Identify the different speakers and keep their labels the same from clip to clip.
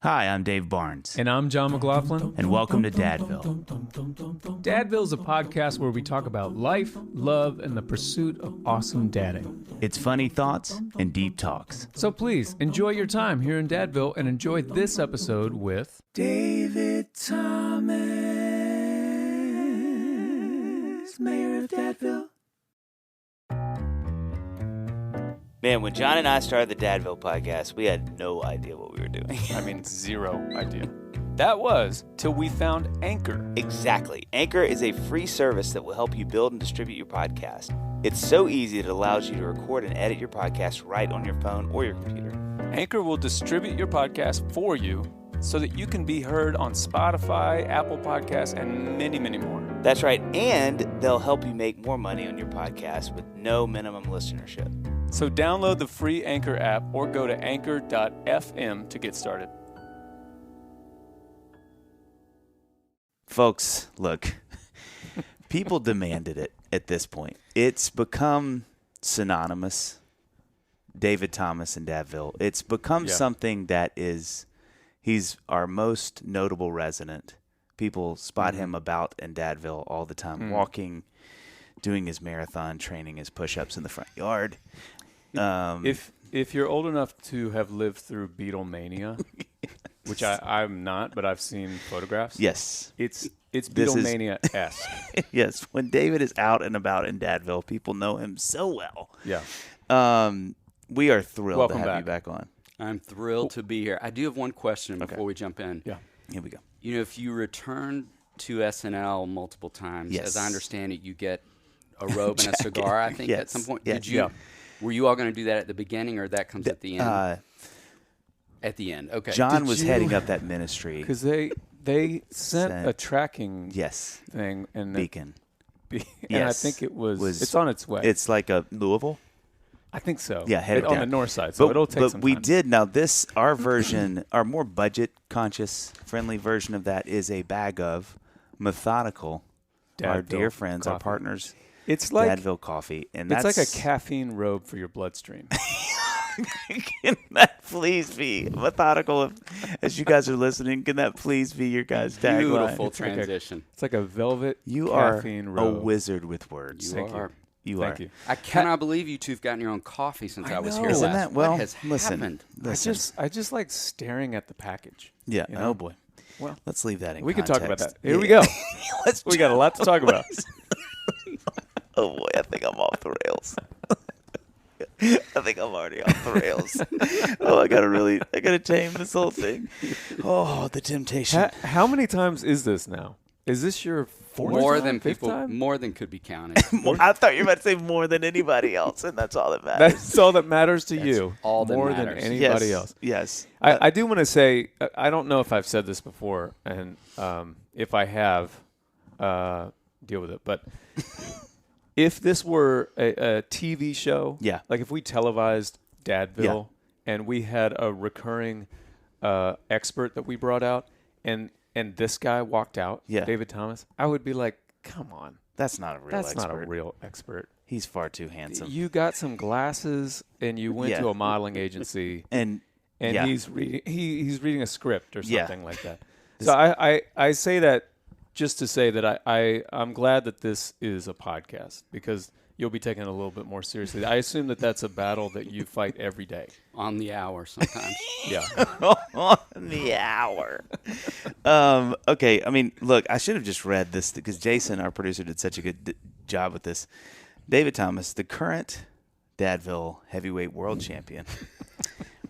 Speaker 1: Hi, I'm Dave Barnes.
Speaker 2: And I'm John McLaughlin.
Speaker 1: And welcome to Dadville.
Speaker 2: Dadville is a podcast where we talk about life, love, and the pursuit of awesome dadding.
Speaker 1: It's funny thoughts and deep talks.
Speaker 2: So please, enjoy your time here in Dadville and enjoy this episode with...
Speaker 1: David Thomas, Mayor of Dadville. Man, when John and I started the Dadville podcast, we had no idea what we were doing.
Speaker 2: I mean, zero idea. That was till we found Anchor.
Speaker 1: Exactly. Anchor is a free service that will help you build and distribute your podcast. It's so easy that it allows you to record and edit your podcast right on your phone or your computer.
Speaker 2: Anchor will distribute your podcast for you so that you can be heard on Spotify, Apple Podcasts, and many, many more.
Speaker 1: That's right. And they'll help you make more money on your podcast with no minimum listenership.
Speaker 2: So download the free Anchor app or go to anchor.fm to get started.
Speaker 1: Folks, look, people demanded it at this point. It's become synonymous, David Thomas and Dadville. It's become something that is, he's our most notable resident. People spot him about in Dadville all the time, walking, doing his marathon, training his push-ups in the front yard.
Speaker 2: If you're old enough to have lived through Beatlemania, which I'm not, but I've seen photographs.
Speaker 1: Yes.
Speaker 2: It's Beatlemania-esque.
Speaker 1: Yes. When David is out and about in Dadville, people know him so well.
Speaker 2: Yeah.
Speaker 1: We are thrilled
Speaker 2: Welcome
Speaker 1: to have
Speaker 2: back.
Speaker 1: you back on.
Speaker 3: I'm thrilled to be here. I do have one question before we jump in.
Speaker 2: Yeah.
Speaker 1: Here we go.
Speaker 3: You know, if you return to SNL multiple times,
Speaker 1: Yes.
Speaker 3: as I understand it, you get a robe and a cigar, I think, at some point.
Speaker 1: Yes.
Speaker 3: Did you? Were you all going to do that at the beginning, or that comes at the end? At the end, okay.
Speaker 1: John was heading up that ministry.
Speaker 2: Because they sent a tracking thing. And
Speaker 1: Beacon.
Speaker 2: And I think it was it's on its way.
Speaker 1: It's like a Louisville?
Speaker 2: I think so.
Speaker 1: Yeah, headed
Speaker 2: on
Speaker 1: down.
Speaker 2: the north side, so it'll take some time.
Speaker 1: But we did. Now, our version, our more budget-conscious, friendly version of that is a bag of Methodical, our dear friends, our partners,
Speaker 2: it's like
Speaker 1: Dadville coffee. And
Speaker 2: it's
Speaker 1: that's
Speaker 2: like a caffeine robe for your bloodstream.
Speaker 1: Can that please be Methodical? As you guys are listening, can that please be your guys' tagline?
Speaker 3: Beautiful transition.
Speaker 2: It's like a velvet
Speaker 1: You are
Speaker 2: caffeine
Speaker 1: a
Speaker 2: robe.
Speaker 1: wizard with words.
Speaker 3: You are.
Speaker 2: Thank you.
Speaker 3: I cannot believe you two have gotten your own coffee since I was here
Speaker 2: know.
Speaker 3: last.
Speaker 1: Isn't that, well,
Speaker 3: what has
Speaker 1: listen,
Speaker 3: happened?
Speaker 2: I just like staring at the package.
Speaker 1: Yeah.
Speaker 2: You know?
Speaker 1: Oh, boy.
Speaker 2: Well,
Speaker 1: let's leave that in
Speaker 2: we
Speaker 1: context.
Speaker 2: can talk about that. Here we go. We got a lot to talk about.
Speaker 1: Oh, boy. I think I'm off the rails. I think I'm already off the rails. I gotta tame this whole thing. Oh, the temptation.
Speaker 2: How many times is this now? Is this your fourth
Speaker 3: More
Speaker 2: time,
Speaker 3: than
Speaker 2: fifth
Speaker 3: people,
Speaker 2: time?
Speaker 3: more than could be counted.
Speaker 1: I thought you were about to say more than anybody else, and that's all that matters.
Speaker 2: That's all that matters to you.
Speaker 3: all that
Speaker 2: more
Speaker 3: matters.
Speaker 2: than anybody else.
Speaker 1: Yes.
Speaker 2: I do want to say, I don't know if I've said this before, and if I have, deal with it. But if this were a TV show, like if we televised Dadville and we had a recurring expert that we brought out, and this guy walked out, David Thomas, I would be like, come on.
Speaker 1: That's not a real expert.
Speaker 2: That's not a real expert.
Speaker 1: He's far too handsome.
Speaker 2: You got some glasses, and you went to a modeling agency, and he's reading a script or something like that. So I say that just to say that I'm glad that this is a podcast, because you'll be taken a little bit more seriously. I assume that that's a battle that you fight every day.
Speaker 3: On the hour sometimes.
Speaker 2: Yeah.
Speaker 1: On the hour. Okay, I mean, look, I should have just read this because Jason, our producer, did such a good job with this. David Thomas, the current Dadville heavyweight world champion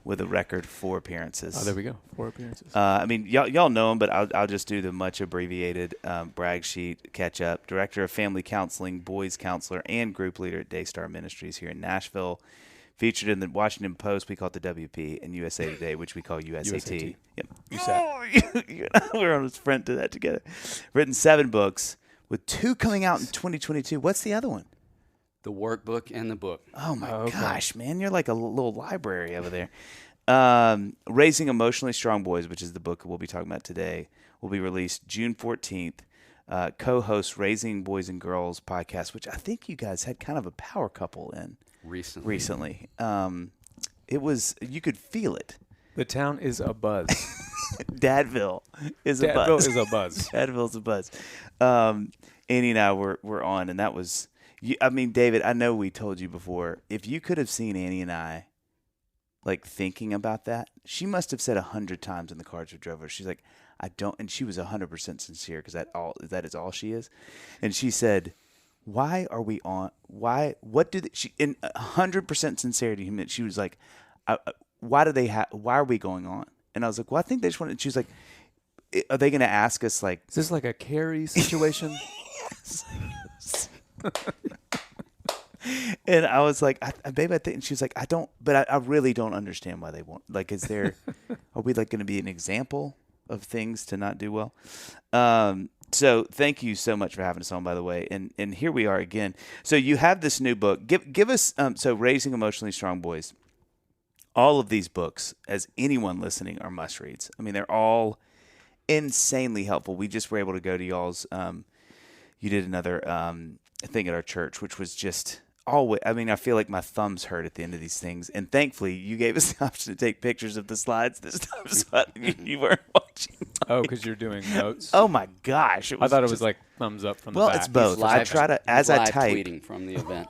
Speaker 1: with a record 4 appearances.
Speaker 2: Oh, there we go. 4 appearances.
Speaker 1: I mean, y'all know him, but I'll just do the much abbreviated brag sheet, catch up. Director of Family Counseling, Boys Counselor, and Group Leader at Daystar Ministries here in Nashville. Featured in the Washington Post, we call it the WP, and USA Today, which we call USAT. Yep. We're on a sprint to that together. Written 7 books, with 2 coming out in 2022. What's the other one?
Speaker 3: The workbook and the book.
Speaker 1: Oh, my gosh, man. You're like a little library over there. Raising Emotionally Strong Boys, which is the book we'll be talking about today, will be released June 14th. Co-host Raising Boys and Girls podcast, which I think you guys had kind of a power couple in recently. It was, you could feel it.
Speaker 2: The town is abuzz.
Speaker 1: Dadville is a
Speaker 2: Dadville
Speaker 1: buzz.
Speaker 2: is a buzz.
Speaker 1: Dadville's a buzz. Annie and I were on, and that was. I mean, David, I know we told you before. If you could have seen Annie and I, like thinking about that, she must have said 100 times in the car as we drove her. She's like, I don't, and she was 100% sincere because that is all she is. And she said, "Why are we on? Why? What do they?" She in 100% sincerity. She was like, "Why do they have? Why are we going on?" And I was like, "Well, I think they just want." She was like, "Are they going to ask us like?"
Speaker 2: Is this like a Carrie situation?
Speaker 1: And I was like, babe, I think. And she was like, I don't, but I really don't understand why they want. Like, are we like going to be an example of things to not do well? So thank you so much for having us on, by the way. And here we are again. So you have this new book. Give us, so Raising Emotionally Strong Boys. All of these books, as anyone listening, are must reads. I mean, they're all insanely helpful. We just were able to go to y'all's, you did another thing at our church, which was just always, I mean, I feel like my thumbs hurt at the end of these things. And thankfully, you gave us the option to take pictures of the slides this time, so you weren't watching.
Speaker 2: Oh, because you're doing notes?
Speaker 1: Oh, my gosh.
Speaker 2: I thought it was like thumbs up from the back.
Speaker 1: Well, it's both. I try to, as I type.
Speaker 3: Tweeting from the event.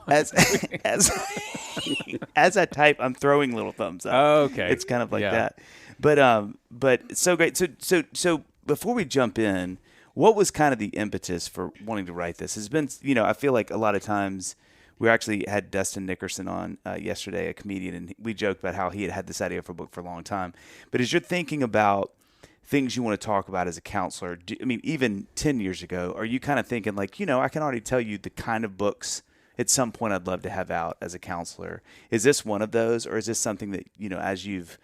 Speaker 1: As I type, I'm throwing little thumbs up.
Speaker 2: Oh, okay.
Speaker 1: It's kind of like that. But it's so great. So before we jump in, what was kind of the impetus for wanting to write this? It's been, I feel like a lot of times we actually had Dustin Nickerson on yesterday, a comedian, and we joked about how he had this idea for a book for a long time. But as you're thinking about things you want to talk about as a counselor, even 10 years ago, are you kind of thinking like, I can already tell you the kind of books at some point I'd love to have out as a counselor? Is this one of those, or is this something that, as you've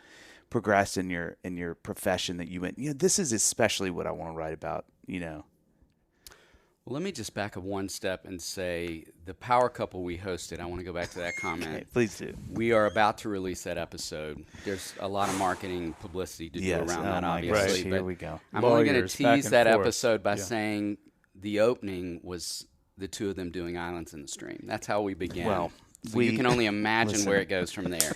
Speaker 1: progressed in your profession that you went, this is especially what I want to write about,
Speaker 3: Well, let me just back up one step and say the power couple we hosted, I want to go back to that comment.
Speaker 1: Okay, please do.
Speaker 3: We are about to release that episode. There's a lot of marketing publicity to do around that, obviously.
Speaker 1: Right. Here we go.
Speaker 3: I'm only going to
Speaker 2: Lawyers, back
Speaker 3: tease
Speaker 2: and
Speaker 3: that
Speaker 2: forth.
Speaker 3: episode by saying the opening was the two of them doing Islands in the Stream. That's how we began.
Speaker 1: Well,
Speaker 3: so you can only imagine where it goes from there.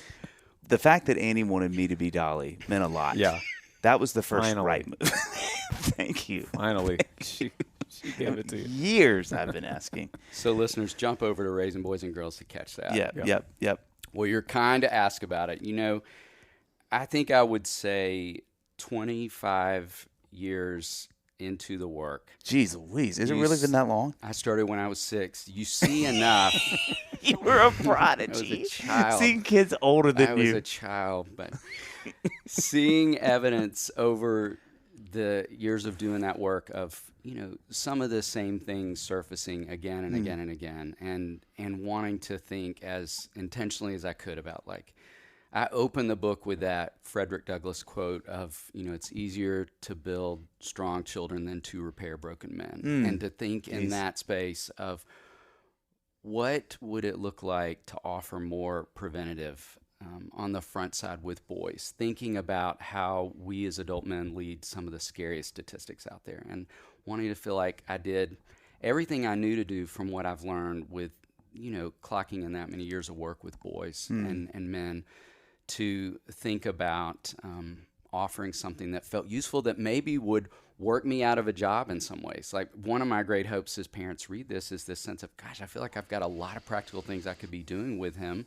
Speaker 1: The fact that Annie wanted me to be Dolly meant a lot.
Speaker 2: Yeah.
Speaker 1: That was the first
Speaker 2: Finally.
Speaker 1: right move. Thank you.
Speaker 2: Finally. She gave it to you.
Speaker 1: Years I've been asking.
Speaker 3: So listeners, jump over to Raising Boys and Girls to catch that.
Speaker 1: Yep.
Speaker 3: Well, you're kind to ask about it. I think I would say 25 years into the work.
Speaker 1: Jeez Louise. Has it really been that long?
Speaker 3: I started when I was 6. You see enough.
Speaker 1: You were a prodigy.
Speaker 3: I was a child.
Speaker 1: Seeing kids older than
Speaker 3: I
Speaker 1: you.
Speaker 3: was a child, but seeing evidence over the years of doing that work of, some of the same things surfacing again and again and again, and wanting to think as intentionally as I could about, like, I opened the book with that Frederick Douglass quote of, it's easier to build strong children than to repair broken men. And to think in that space of what would it look like to offer more preventative on the front side with boys, thinking about how we as adult men lead some of the scariest statistics out there, and wanting to feel like I did everything I knew to do from what I've learned with, clocking in that many years of work with boys and men, to think about offering something that felt useful, that maybe would work me out of a job in some ways. Like, one of my great hopes as parents read this is this sense of, gosh, I feel like I've got a lot of practical things I could be doing with him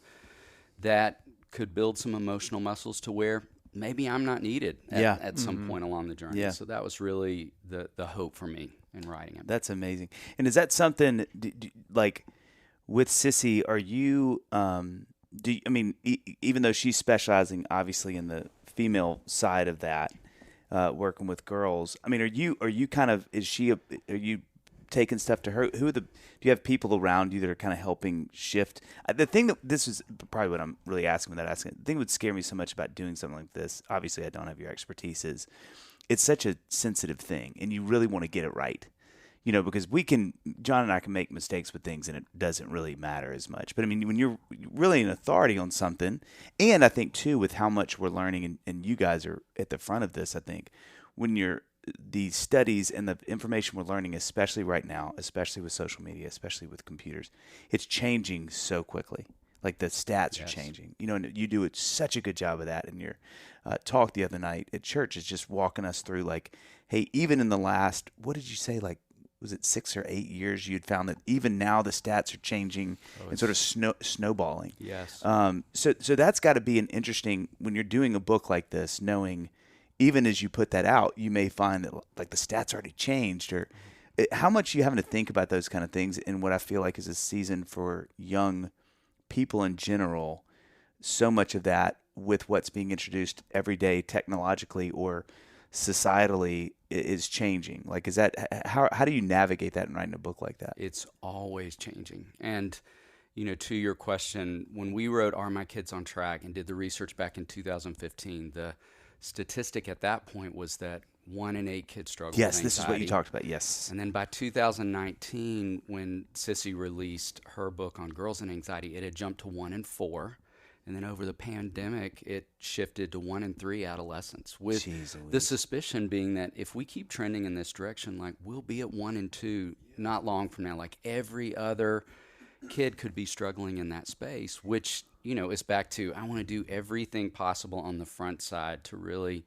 Speaker 3: that could build some emotional muscles to where maybe I'm not needed at some point along the journey.
Speaker 1: Yeah.
Speaker 3: So that was really the hope for me in writing it.
Speaker 1: That's amazing. And is that something, like, with Sissy, are you, even though she's specializing obviously in the female side of that, working with girls, are you kind of, are you taking stuff to her? Do you have people around you that are kind of helping shift? The thing that, this is probably what I'm really asking without asking, the thing that would scare me so much about doing something like this, obviously I don't have your expertise, is it's such a sensitive thing and you really want to get it right. Because John and I can make mistakes with things and it doesn't really matter as much. But when you're really an authority on something, and I think too, with how much we're learning, and you guys are at the front of this, I think, when the studies and the information we're learning, especially right now, especially with social media, especially with computers, it's changing so quickly. Like the stats are
Speaker 3: Yes.
Speaker 1: changing. You know, and you do such a good job of that in your talk the other night at church. Is just walking us through like, hey, even in the last, what did you say? Like, was it 6 or 8 years? You'd found that even now the stats are changing and sort of snowballing.
Speaker 3: Yes.
Speaker 1: So that's got to be an interesting when you're doing a book like this, knowing even as you put that out, you may find that like the stats already changed or. How much you having to think about those kind of things in what I feel like is a season for young people in general, so much of that with what's being introduced every day technologically or societally is changing. Like, is that how do you navigate that in writing a book like that?
Speaker 3: It's always changing. And, to your question, when we wrote Are My Kids on Track and did the research back in 2015, the statistic at that point was that 1 in 8 kids struggle with
Speaker 1: Yes,
Speaker 3: anxiety.
Speaker 1: this is what you talked about. Yes.
Speaker 3: And then by 2019, when Sissy released her book on girls and anxiety, it had jumped to 1 in 4. And then over the pandemic, it shifted to 1 in 3 adolescents, with the suspicion being that if we keep trending in this direction, like we'll be at 1 in 2 not long from now. Like every other kid could be struggling in that space, which, is back to I want to do everything possible on the front side to really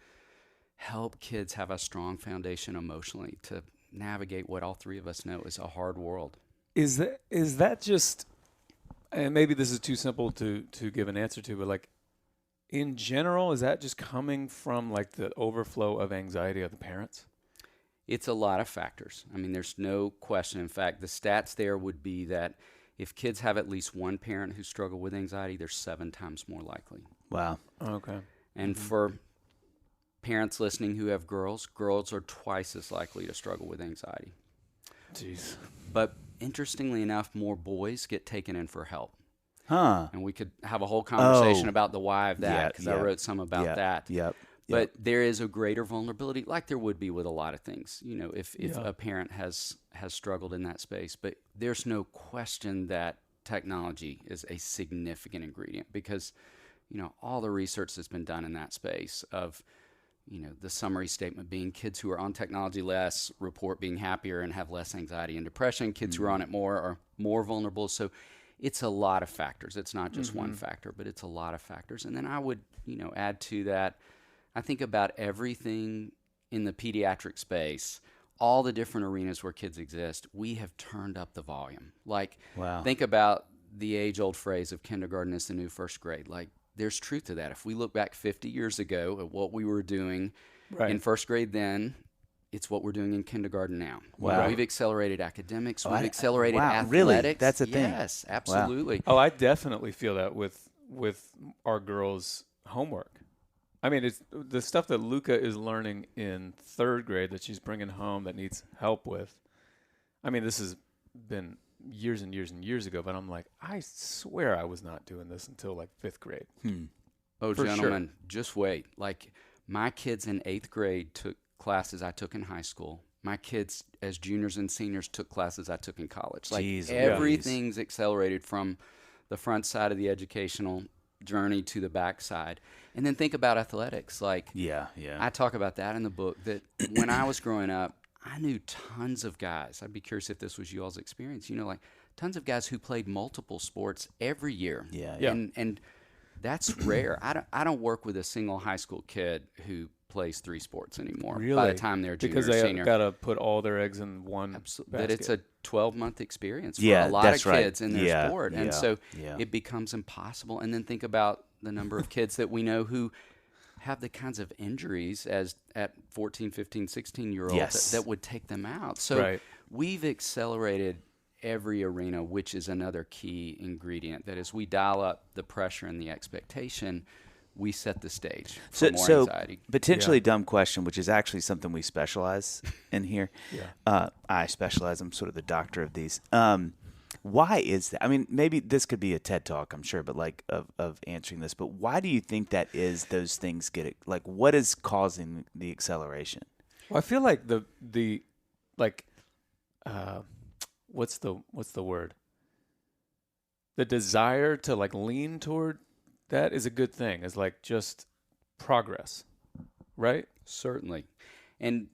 Speaker 3: help kids have a strong foundation emotionally to navigate what all three of us know is a hard world.
Speaker 2: Is that just, and maybe this is too simple to give an answer to, but like in general, is that just coming from like the overflow of anxiety of the parents?
Speaker 3: It's a lot of factors. I mean, there's no question. In fact, the stats there would be that if kids have at least one parent who struggle with anxiety, they're 7 times more likely.
Speaker 1: Wow.
Speaker 2: Okay.
Speaker 3: And for parents listening who have girls are twice as likely to struggle with anxiety.
Speaker 2: Jeez.
Speaker 3: But interestingly enough, more boys get taken in for help.
Speaker 1: Huh.
Speaker 3: And we could have a whole conversation about the why of that, because I
Speaker 1: yeah.
Speaker 3: wrote some about that.
Speaker 1: Yep.
Speaker 3: But there is a greater vulnerability, like there would be with a lot of things, if a parent has struggled in that space. But there's no question that technology is a significant ingredient, because, all the research that's been done in that space of, the summary statement being kids who are on technology less report being happier and have less anxiety and depression. Kids who are on it more are more vulnerable. So it's a lot of factors. It's not just one factor, but it's a lot of factors. And then I would, add to that, I think about everything in the pediatric space, all the different arenas where kids exist. We have turned up the volume. Like, think about the age-old phrase of kindergarten is the new first grade. Like, there's truth to that. If we look back 50 years ago at what we were doing in first grade then, it's what we're doing in kindergarten now.
Speaker 1: Wow.
Speaker 3: We've accelerated academics. We've accelerated athletics.
Speaker 1: Really? That's a thing?
Speaker 3: Yes, absolutely.
Speaker 2: Oh, I definitely feel that with our girls' homework. I mean, it's the stuff that Luca is learning in 3rd grade that she's bringing home that needs help with. I mean, this has been years and years and years ago, but I'm like, I swear I was not doing this until like 5th grade.
Speaker 3: Oh,
Speaker 2: For
Speaker 3: gentlemen, just wait. Like, my kids in 8th grade took classes I took in high school. My kids as juniors and seniors took classes I took in college. Like, everything's accelerated from the front side of the educational journey to the back side. And then think about athletics. Like, I talk about that in the book, that when I was growing up, I knew tons of guys. I'd be curious if this was you all's experience. Like tons of guys who played multiple sports every year. And that's rare. I don't work with a single high school kid who plays 3 sports anymore.
Speaker 2: Really?
Speaker 3: By the time they're junior
Speaker 2: because
Speaker 3: or
Speaker 2: they
Speaker 3: senior.
Speaker 2: got to put all their eggs in one basket.
Speaker 3: That it's a 12-month experience for a lot of kids in their sport. And so it becomes impossible. And then think about the number of kids that we know who have the kinds of injuries as at 14, 15, 16-year-olds that would take them out. So we've accelerated every arena, which is another key ingredient. That as we dial up the pressure and the expectation, we set the stage for more anxiety.
Speaker 1: Potentially dumb question, which is actually something we specialize in here. I specialize. I'm sort of the doctor of these. Why is that? I mean, maybe this could be a TED Talk, I'm sure, but like of answering this. But why do you think that is? Those things get it. Like, what is causing the acceleration?
Speaker 2: Well, I feel like the like, what's the word? The desire to like lean toward that is a good thing. Is like just progress, right?
Speaker 3: Certainly. And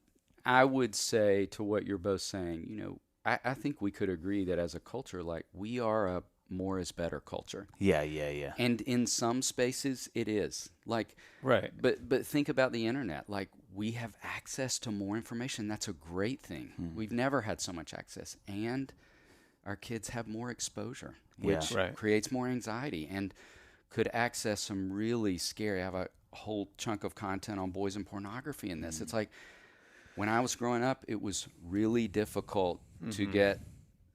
Speaker 3: I would say to what you're both saying, I think we could agree that as a culture, like, we are a more is better culture.
Speaker 1: Yeah, yeah, yeah.
Speaker 3: And in some spaces, it is. Like,
Speaker 2: Right.
Speaker 3: But think about the internet. Like, we have access to more information. That's a great thing. We've never had so much access. And our kids have more exposure, which creates more anxiety and could access some really scary. I have a whole chunk of content on boys and pornography in this. It's like, when I was growing up, it was really difficult to get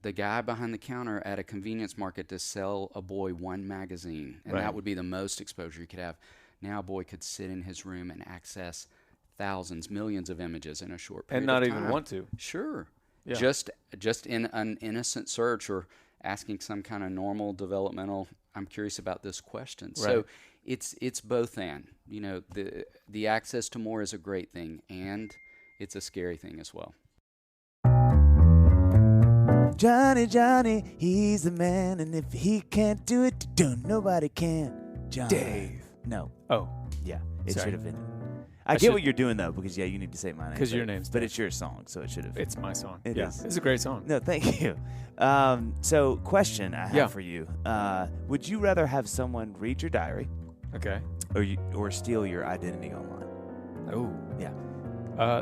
Speaker 3: the guy behind the counter at a convenience market to sell a boy one magazine. And that would be the most exposure you could have. Now a boy could sit in his room and access thousands, millions of images in a short period
Speaker 2: and not
Speaker 3: of time.
Speaker 2: even want to.
Speaker 3: Sure.
Speaker 2: Yeah.
Speaker 3: Just in an innocent search or asking some kind of normal developmental, I'm curious about this question.
Speaker 2: Right.
Speaker 3: So it's both and. You know, the access to more is a great thing, and it's a scary thing as well.
Speaker 1: Johnny, he's the man, and if he can't do it, nobody can. John.
Speaker 2: Dave.
Speaker 1: No.
Speaker 2: Oh.
Speaker 1: Yeah, it
Speaker 2: Sorry.
Speaker 1: should have been. I get what you're doing, though, because, you need to say my name.
Speaker 2: Because your name's
Speaker 1: But
Speaker 2: Dave.
Speaker 1: it's your song, so it should have.
Speaker 2: It's my song.
Speaker 1: It is.
Speaker 2: It's a great song.
Speaker 1: No, thank you. So, question I have for you. Would you rather have someone read your diary
Speaker 2: Okay.
Speaker 1: or steal your identity online?
Speaker 2: Oh.
Speaker 1: Yeah.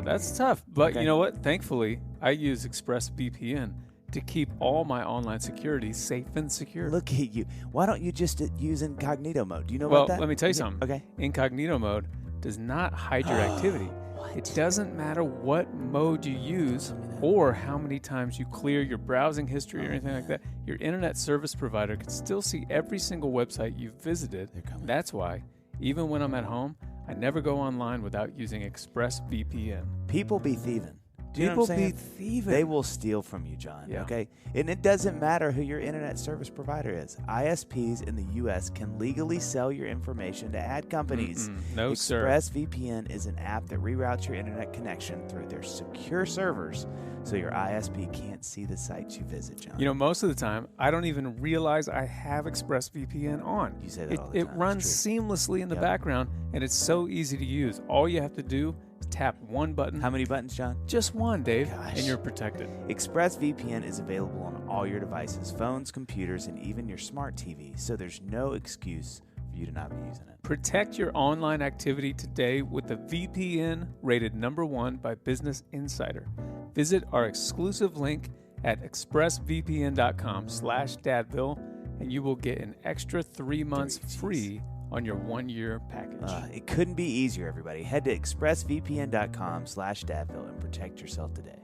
Speaker 2: That's tough. But
Speaker 1: Okay.
Speaker 2: you know what? Thankfully, I use ExpressVPN to keep all my online security safe and secure.
Speaker 1: Look at you. Why don't you just use incognito mode? Do you know
Speaker 2: Well,
Speaker 1: about that?
Speaker 2: let me tell you something.
Speaker 1: Okay.
Speaker 2: Incognito mode does not hide your activity. It doesn't matter what mode you use or how many times you clear your browsing history or anything like that. Your internet service provider can still see every single website you've visited. That's why, even when I'm at home, I never go online without using ExpressVPN.
Speaker 1: People be thieving. Do you know what I'm saying?
Speaker 2: thieving.
Speaker 1: They will steal from you, John.
Speaker 2: Yeah.
Speaker 1: Okay? And it doesn't matter who your internet service provider is. ISPs in the U.S. can legally sell your information to ad companies.
Speaker 2: No, sir.
Speaker 1: ExpressVPN is an app that reroutes your internet connection through their secure servers so your ISP can't see the sites you visit, John.
Speaker 2: You know, most of the time, I don't even realize I have ExpressVPN on.
Speaker 1: You say that all the
Speaker 2: It
Speaker 1: time.
Speaker 2: runs
Speaker 1: It's true.
Speaker 2: seamlessly in the
Speaker 1: Yep.
Speaker 2: background, and it's so easy to use. All you have to do is tap one button.
Speaker 1: How many buttons, John?
Speaker 2: Just one, Dave,
Speaker 1: Gosh.
Speaker 2: and you're protected.
Speaker 1: ExpressVPN is available on all your devices, phones, computers, and even your smart TV, so there's no excuse for you to not be using it.
Speaker 2: Protect your online activity today with the VPN rated #1 by Business Insider. Visit our exclusive link at expressvpn.com/Dadville, and you will get an extra 3 months free on your 1-year package.
Speaker 1: It couldn't be easier, everybody. Head to expressvpn.com/Dadville and protect yourself today.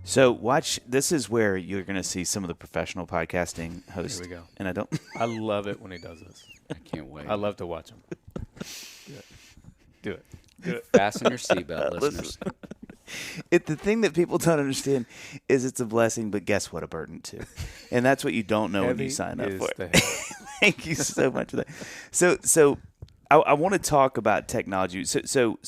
Speaker 1: So watch, this is where you're going to see some of the professional podcasting hosts.
Speaker 2: Here we go.
Speaker 1: And I don't.
Speaker 2: I love it when he does this.
Speaker 3: I can't wait.
Speaker 2: I love to watch him. Do it.
Speaker 3: Fasten your seatbelt, listeners.
Speaker 1: The thing that people don't understand is it's a blessing, but guess what? A burden too. And that's what you don't know when you
Speaker 2: Heavy
Speaker 1: sign up
Speaker 2: is
Speaker 1: for
Speaker 2: the
Speaker 1: it. Thank you so much for that. So I want to talk about technology. So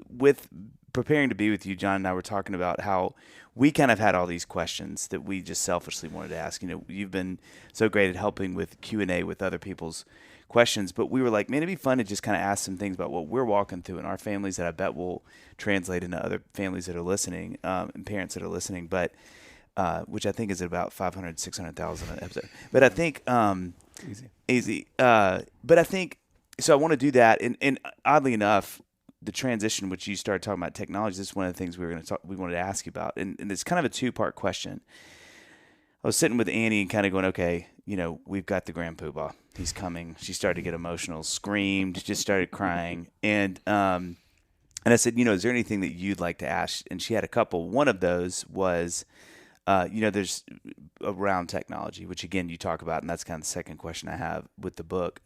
Speaker 1: with preparing to be with you, John and I were talking about how we kind of had all these questions that we just selfishly wanted to ask. You know, you've been so great at helping with Q&A with other people's questions, but we were like, man, it'd be fun to just kind of ask some things about what we're walking through in our families that I bet will translate into other families that are listening, and parents that are listening, but which I think is at about 500, 600,000 an episode. But I think easy. But I think so. I want to do that, and oddly enough, the transition, which you started talking about technology, this is one of the things we wanted to ask you about, and it's kind of a two-part question. I was sitting with Annie and kind of going, okay, you know, we've got the grand poobah. He's coming. She started to get emotional, screamed, just started crying. And I said, you know, is there anything that you'd like to ask? And she had a couple. One of those was, you know, there's around technology, which, again, you talk about, and that's kind of the second question I have with the book.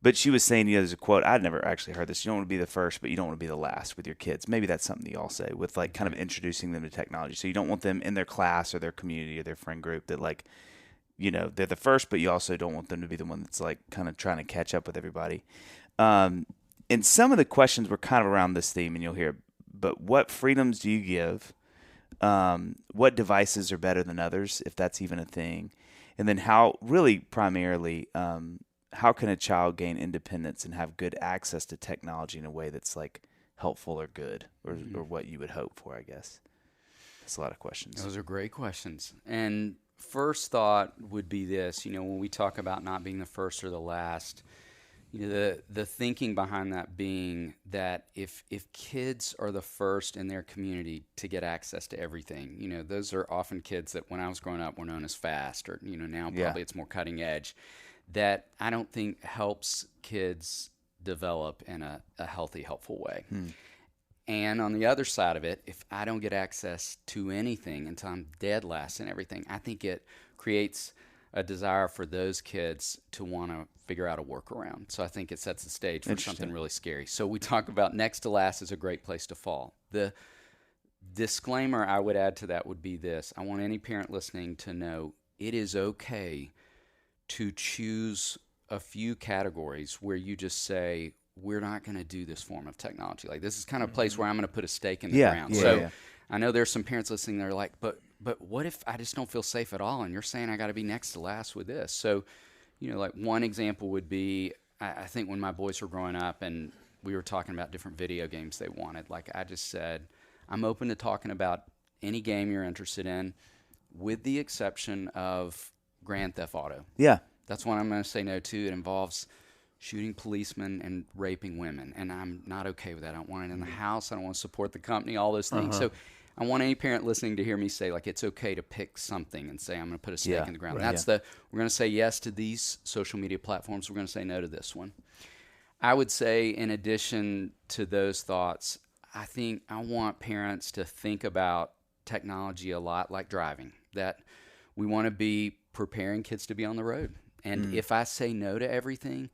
Speaker 1: But she was saying, you know, there's a quote. I'd never actually heard this. You don't want to be the first, but you don't want to be the last with your kids. Maybe that's something that y'all say with, like, kind of introducing them to technology. So you don't want them in their class or their community or their friend group that, like, you know, they're the first, but you also don't want them to be the one that's, like, kind of trying to catch up with everybody. And some of the questions were kind of around this theme, and you'll hear, but what freedoms do you give? What devices are better than others, if that's even a thing? And then how, really primarily, how can a child gain independence and have good access to technology in a way that's, like, helpful or good or what you would hope for, I guess? That's a lot of questions.
Speaker 3: Those are great questions. And first thought would be this, when we talk about not being the first or the last, the thinking behind that being that if kids are the first in their community to get access to everything, those are often kids that when I was growing up were known as fast, or now probably it's more cutting edge, that I don't think helps kids develop in a healthy, helpful way. And on the other side of it, if I don't get access to anything until I'm dead last and everything, I think it creates a desire for those kids to want to figure out a workaround. So I think it sets the stage for something really scary. So we talk about next to last is a great place to fall. The disclaimer I would add to that would be this. I want any parent listening to know it is okay to choose a few categories where you just say, we're not going to do this form of technology. Like, this is kind of a place where I'm going to put a stake in the ground. I know there's some parents listening that are like, but what if I just don't feel safe at all? And you're saying I got to be next to last with this. So, like one example would be, I think when my boys were growing up and we were talking about different video games they wanted, like I just said, I'm open to talking about any game you're interested in with the exception of Grand Theft Auto.
Speaker 1: Yeah.
Speaker 3: That's one I'm going to say no to. It involves shooting policemen and raping women, and I'm not okay with that. I don't want it in the house. I don't want to support the company, all those things. So I want any parent listening to hear me say, like, it's okay to pick something and say, I'm going to put a stake in the ground. Right. We're going to say yes to these social media platforms. We're going to say no to this one. I would say, in addition to those thoughts, I think I want parents to think about technology a lot like driving, that we want to be preparing kids to be on the road. And if I say no to everything,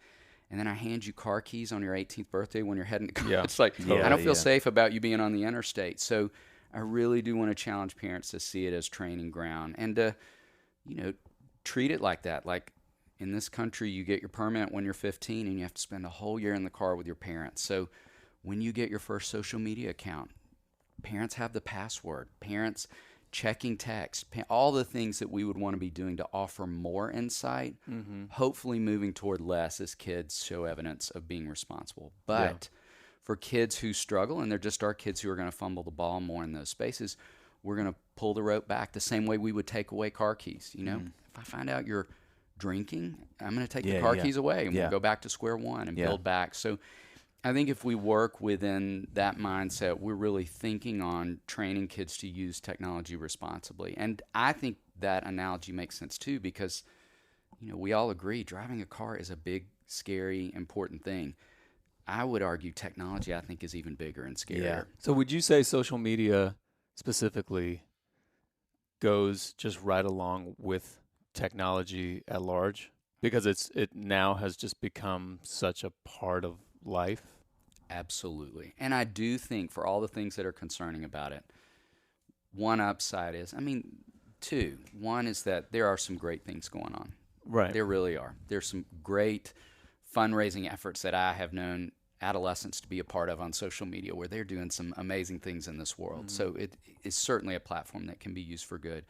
Speaker 3: and then I hand you car keys on your 18th birthday when you're heading to college, it's like, I don't feel safe about you being on the interstate. So I really do want to challenge parents to see it as training ground and to, treat it like that. Like, in this country, you get your permit when you're 15 and you have to spend a whole year in the car with your parents. So when you get your first social media account, parents have the password, parents checking text, all the things that we would want to be doing to offer more insight, hopefully moving toward less as kids show evidence of being responsible. But for kids who struggle, and they're just our kids who are going to fumble the ball more in those spaces, we're going to pull the rope back the same way we would take away car keys. If I find out you're drinking, I'm going to take the car keys away, and we'll go back to square one and build back. So I think if we work within that mindset, we're really thinking on training kids to use technology responsibly. And I think that analogy makes sense too, because, we all agree driving a car is a big, scary, important thing. I would argue technology, I think, is even bigger and scarier. Yeah.
Speaker 2: So would you say social media specifically goes just right along with technology at large? Because it now has just become such a part of life?
Speaker 3: Absolutely. And I do think for all the things that are concerning about it, one upside is, two. One is that there are some great things going on.
Speaker 2: Right.
Speaker 3: There really are. There's some great fundraising efforts that I have known adolescents to be a part of on social media where they're doing some amazing things in this world. So it is certainly a platform that can be used for good.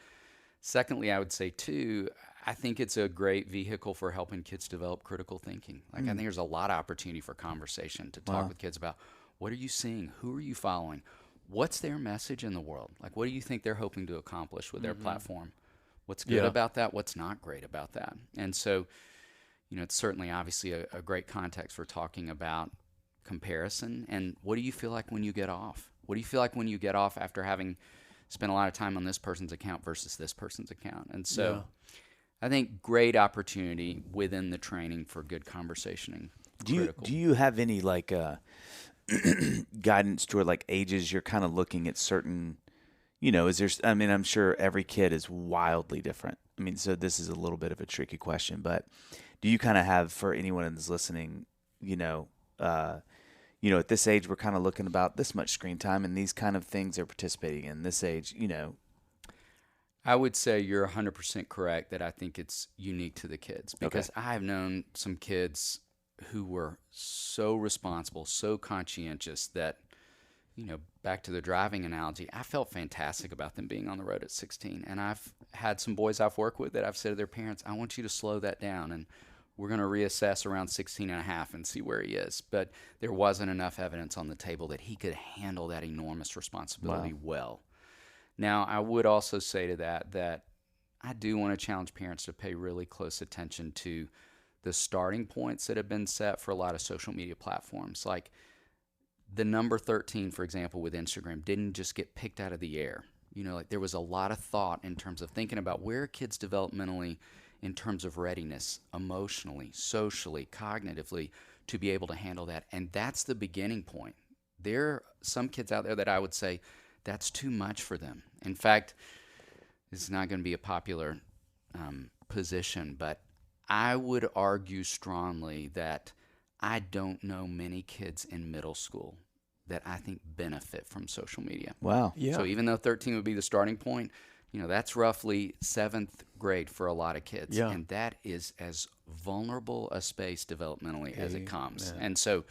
Speaker 3: Secondly, I would say, too, I think it's a great vehicle for helping kids develop critical thinking. Like, I think there's a lot of opportunity for conversation to talk with kids about, what are you seeing? Who are you following? What's their message in the world? Like, what do you think they're hoping to accomplish with their platform? What's good about that? What's not great about that? And so, it's certainly obviously a great context for talking about comparison. And what do you feel like when you get off? What do you feel like when you get off after having spent a lot of time on this person's account versus this person's account? And so I think great opportunity within the training for good conversation and critical.
Speaker 1: Do you have any guidance toward ages you're kind of looking at certain, is there, I'm sure every kid is wildly different. So this is a little bit of a tricky question, but do you kind of have, for anyone that's listening, at this age, we're kind of looking about this much screen time and these kind of things they're participating in this age,
Speaker 3: I would say you're 100% correct that I think it's unique to the kids, because I've known some kids who were so responsible, so conscientious that, back to the driving analogy, I felt fantastic about them being on the road at 16. And I've had some boys I've worked with that I've said to their parents, I want you to slow that down, and we're going to reassess around 16 and a half and see where he is. But there wasn't enough evidence on the table that he could handle that enormous responsibility well. Now, I would also say to that I do want to challenge parents to pay really close attention to the starting points that have been set for a lot of social media platforms. Like the number 13, for example, with Instagram didn't just get picked out of the air. Like there was a lot of thought in terms of thinking about where are kids developmentally in terms of readiness, emotionally, socially, cognitively, to be able to handle that. And that's the beginning point. There are some kids out there that I would say that's too much for them. In fact, it's not going to be a popular position, but I would argue strongly that I don't know many kids in middle school that I think benefit from social media.
Speaker 1: Wow.
Speaker 2: Yeah.
Speaker 3: So even though 13 would be the starting point, that's roughly 7th grade for a lot of kids.
Speaker 2: Yeah.
Speaker 3: And that is as vulnerable a space developmentally as it comes.
Speaker 2: Amen.
Speaker 3: And so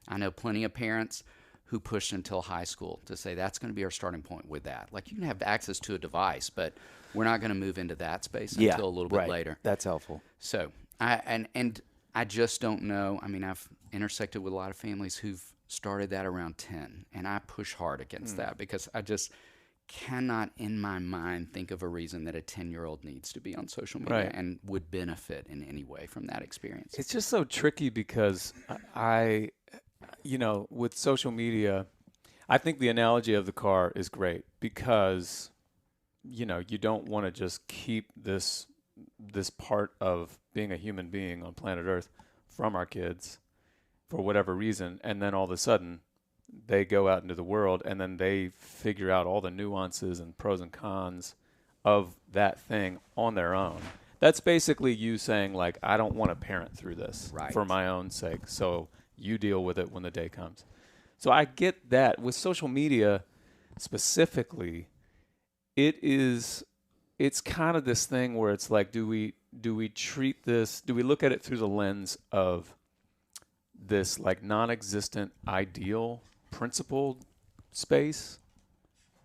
Speaker 3: I know plenty of parents who push until high school to say that's going to be our starting point with that. Like you can have access to a device, but we're not going to move into that space until a little bit later.
Speaker 1: That's helpful.
Speaker 3: So I just don't know. I mean, I've intersected with a lot of families who've started that around 10, and I push hard against that because I just cannot in my mind think of a reason that a 10-year-old needs to be on social media and would benefit in any way from that experience.
Speaker 2: It's just so tricky because I with social media, I think the analogy of the car is great because, you don't want to just keep this part of being a human being on planet Earth from our kids for whatever reason. And then all of a sudden they go out into the world and then they figure out all the nuances and pros and cons of that thing on their own. That's basically you saying, like, I don't want to parent through this for my own sake. So you deal with it when the day comes. So I get that. With social media specifically, it's kind of this thing where it's like, do we look at it through the lens of this like non-existent ideal principled space,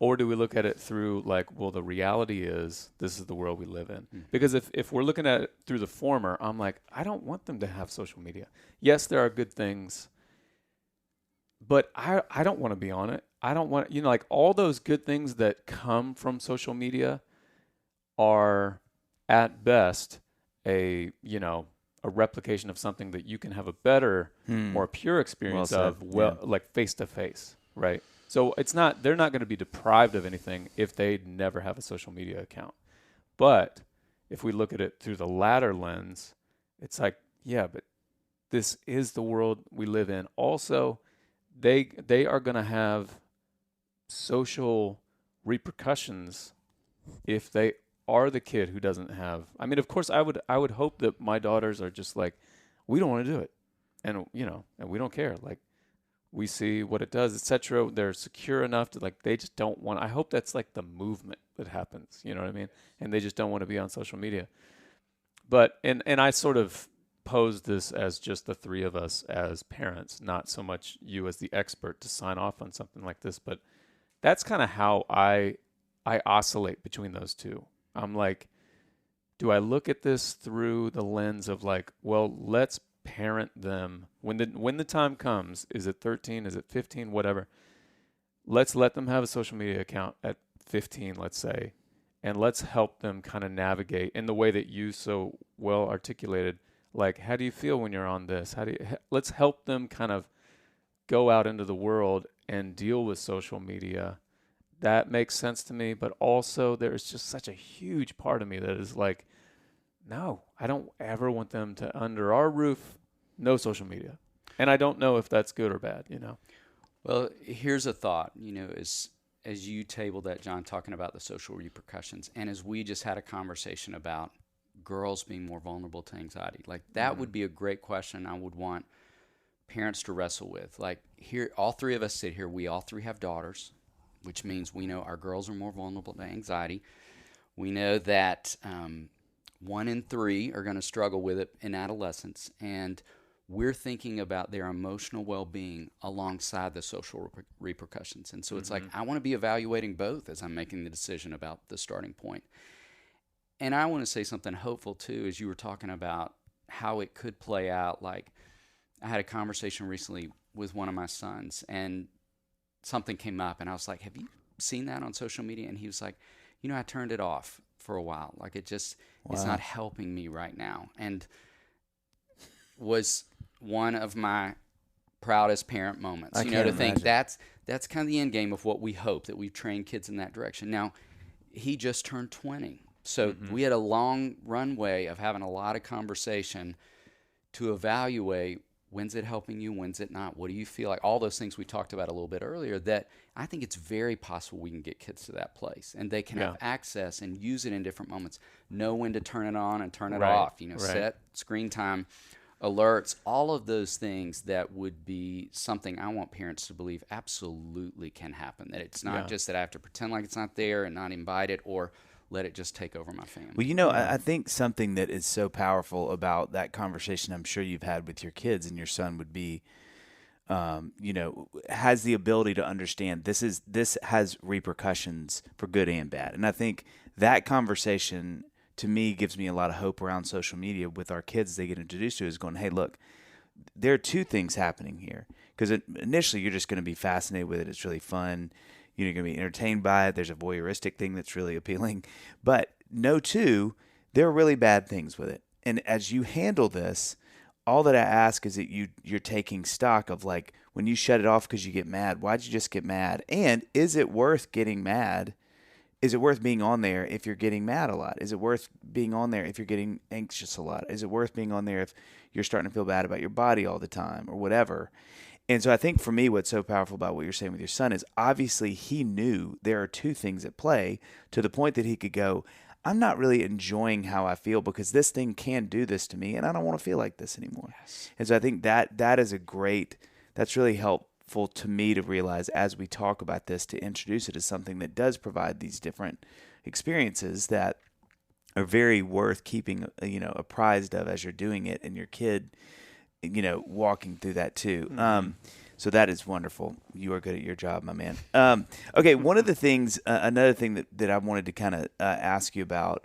Speaker 2: or do we look at it through like, well, the reality is this is the world we live in? Because if we're looking at it through the former, I'm like, I don't want them to have social media. Yes, there are good things, but I don't want to be on it. I don't want, like all those good things that come from social media are at best a replication of something that you can have a better, more pure experience of, like face to face, right? So they're not going to be deprived of anything if they never have a social media account. But if we look at it through the latter lens, it's like, yeah, but this is the world we live in. Also, they are going to have social repercussions if they are the kid who doesn't have. I mean, of course, I would hope that my daughters are just like, we don't want to do it, and and we don't care. Like, we see what it does, etc. They're secure enough to like, they just don't want. I hope that's like the movement that happens. You know what I mean? And they just don't want to be on social media. But and I sort of pose this as just the three of us as parents, not so much you as the expert to sign off on something like this. But that's kind of how I oscillate between those two. I'm like, do I look at this through the lens of like, well, let's parent them when the time comes? Is it 13? Is it 15? Whatever. Let's let them have a social media account at 15, let's say, and let's help them kind of navigate in the way that you so well articulated. Like, how do you feel when you're on this? Let's help them kind of go out into the world and deal with social media. That makes sense to me, but also there's just such a huge part of me that is like, no, I don't ever want them to, under our roof, no social media. And I don't know if that's good or bad,
Speaker 3: Well, here's a thought, as you tabled that, John, talking about the social repercussions, and as we just had a conversation about girls being more vulnerable to anxiety, like that would be a great question I would want parents to wrestle with. Like here, all three of us sit here, we all three have daughters, which means we know our girls are more vulnerable to anxiety. We know that 1 in 3 are going to struggle with it in adolescence, and we're thinking about their emotional well-being alongside the social repercussions. And so it's like, I want to be evaluating both as I'm making the decision about the starting point. And I want to say something hopeful, too, as you were talking about how it could play out. Like, I had a conversation recently with one of my sons, and something came up, and I was like, have seen that on social media, and he was like, I turned it off for a while. Like it's not helping me right now. And was one of my proudest parent moments, to think that's kind of the end game of what we hope, that we've trained kids in that direction. Now, he just turned 20. So we had a long runway of having a lot of conversation to evaluate, when's it helping you, when's it not, what do you feel like, all those things we talked about a little bit earlier, that I think it's very possible we can get kids to that place, and they can have access and use it in different moments, know when to turn it on and turn it off, set screen time alerts, all of those things that would be something I want parents to believe absolutely can happen, that it's not just that I have to pretend like it's not there and not invite it or let it just take over my family.
Speaker 1: Well, I think something that is so powerful about that conversation I'm sure you've had with your kids and your son would be, has the ability to understand this has repercussions for good and bad. And I think that conversation, to me, gives me a lot of hope around social media with our kids they get introduced to, is going, hey, look, there are two things happening here. Because initially you're just going to be fascinated with it. It's really fun. You're going to be entertained by it. There's a voyeuristic thing that's really appealing. But there are really bad things with it. And as you handle this, all that I ask is that you're taking stock of, like, when you shut it off because you get mad, why'd you just get mad? And is it worth getting mad? Is it worth being on there if you're getting mad a lot? Is it worth being on there if you're getting anxious a lot? Is it worth being on there if you're starting to feel bad about your body all the time or whatever? And so I think for me, what's so powerful about what you're saying with your son is obviously he knew there are two things at play, to the point that he could go, I'm not really enjoying how I feel because this thing can do this to me and I don't want to feel like this anymore. Yes. And so I think that is that's really helpful to me to realize as we talk about this, to introduce it as something that does provide these different experiences that are very worth keeping, apprised of as you're doing it, and your kid, walking through that too. So that is wonderful. You are good at your job, my man. Okay, one of the things, another thing that I wanted to kind of ask you about,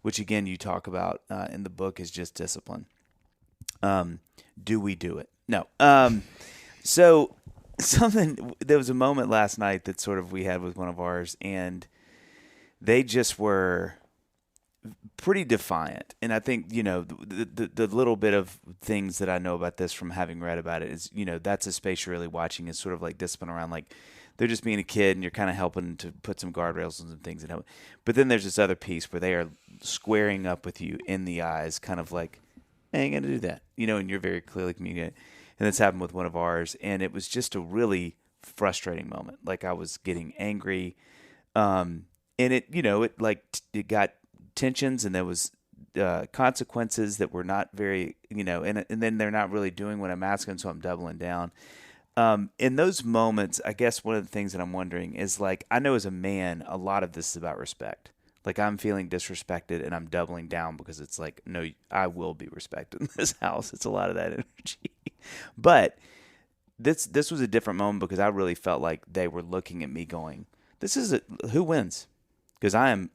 Speaker 1: which again you talk about in the book, is just discipline. Do we do it? No. So there was a moment last night that sort of we had with one of ours, and they just were pretty defiant. And I think, the little bit of things that I know about this from having read about it is, that's a space you're really watching, is sort of like discipline around, like, they're just being a kid and you're kind of helping to put some guardrails and some things that help. But then there's this other piece where they are squaring up with you in the eyes, kind of like, I ain't going to do that, and you're very clearly communicating. And this happened with one of ours, and it was just a really frustrating moment. Like, I was getting angry, and it got tensions, and there was consequences that were not very, and then they're not really doing what I'm asking, so I'm doubling down. In those moments, I guess one of the things that I'm wondering is, like, I know as a man, a lot of this is about respect. Like, I'm feeling disrespected and I'm doubling down because it's like, no, I will be respected in this house. It's a lot of that energy. But this was a different moment because I really felt like they were looking at me going, who wins? Because I'm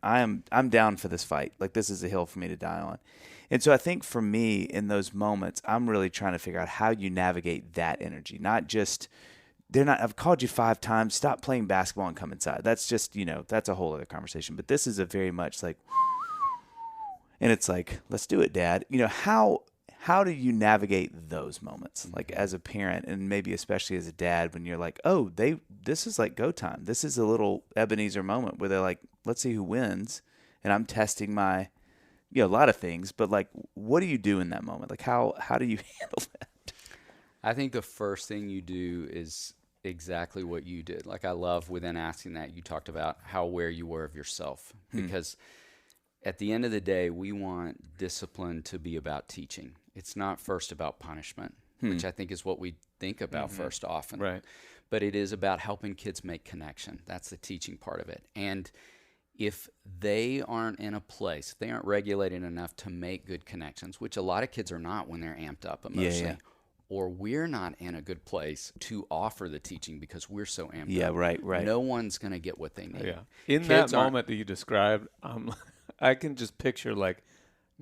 Speaker 1: down for this fight. Like, this is a hill for me to die on. And so I think for me in those moments, I'm really trying to figure out how you navigate that energy. Not just, I've called you 5 times, stop playing basketball and come inside. That's just, that's a whole other conversation. But this is a very much like, and it's like, let's do it, Dad. How do you navigate those moments? Like, as a parent, and maybe especially as a dad, when you're like, oh, this is like go time. This is a little Ebenezer moment where they're like, let's see who wins. And I'm testing my, a lot of things, but like, what do you do in that moment? Like, how do you handle that?
Speaker 3: I think the first thing you do is exactly what you did. Like, I love within asking that, you talked about how aware you were of yourself, because at the end of the day, we want discipline to be about teaching. It's not first about punishment, which I think is what we think about first often.
Speaker 2: Right.
Speaker 3: But it is about helping kids make connection. That's the teaching part of it. And if they aren't in a place, if they aren't regulated enough to make good connections, which a lot of kids are not when they're amped up emotionally, or we're not in a good place to offer the teaching because we're so amped up.
Speaker 1: Yeah, right.
Speaker 3: No one's going to get what they need.
Speaker 2: Yeah. In that moment that you described, I can just picture like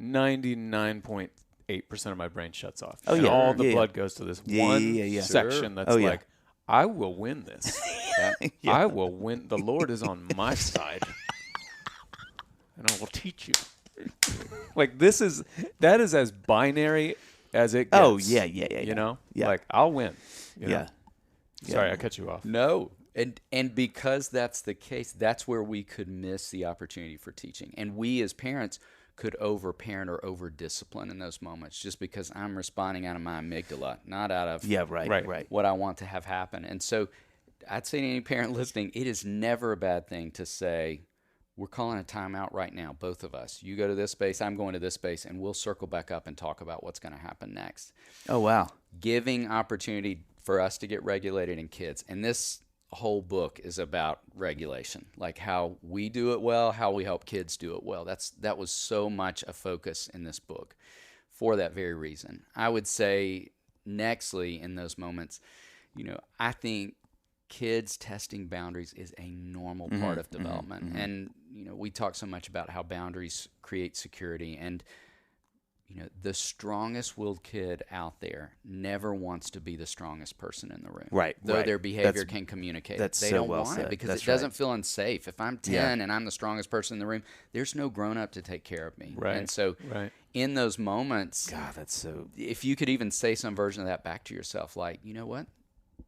Speaker 2: 99.8% of my brain shuts off.
Speaker 1: Oh,
Speaker 2: and
Speaker 1: yeah.
Speaker 2: all the blood goes to this one section that's like, I will win this.
Speaker 1: Yeah.
Speaker 2: I will win. The Lord is on my side, and I will teach you. Like that is as binary as it gets.
Speaker 1: Oh, yeah.
Speaker 2: You know,
Speaker 1: Yeah.
Speaker 2: like I'll win. You know?
Speaker 1: Yeah.
Speaker 2: Sorry, I cut you off.
Speaker 3: No. And because that's the case, that's where we could miss the opportunity for teaching. And we as parents could over-parent or over-discipline in those moments just because I'm responding out of my amygdala, not out of
Speaker 1: Right.
Speaker 3: what I want to have happen. And so I'd say to any parent listening, it is never a bad thing to say, we're calling a timeout right now, both of us. You go to this space, I'm going to this space, and we'll circle back up and talk about what's going to happen next.
Speaker 1: Oh, wow.
Speaker 3: Giving opportunity for us to get regulated in kids. And this whole book is about regulation, like how we do it well, how we help kids do it well. That was so much a focus in this book for that very reason. I would say nextly in those moments, I think kids testing boundaries is a normal part of development. And, we talk so much about how boundaries create security, and the strongest willed kid out there never wants to be the strongest person in the room.
Speaker 1: Right.
Speaker 3: Though their behavior can communicate.
Speaker 1: That's
Speaker 3: they
Speaker 1: so
Speaker 3: don't
Speaker 1: well
Speaker 3: want
Speaker 1: said.
Speaker 3: it because
Speaker 1: That's
Speaker 3: it doesn't
Speaker 1: right.
Speaker 3: feel unsafe. If I'm 10 and I'm the strongest person in the room, there's no grown up to take care of me.
Speaker 2: Right.
Speaker 3: And so in those moments,
Speaker 1: God, that's so.
Speaker 3: if you could even say some version of that back to yourself, like, you know what?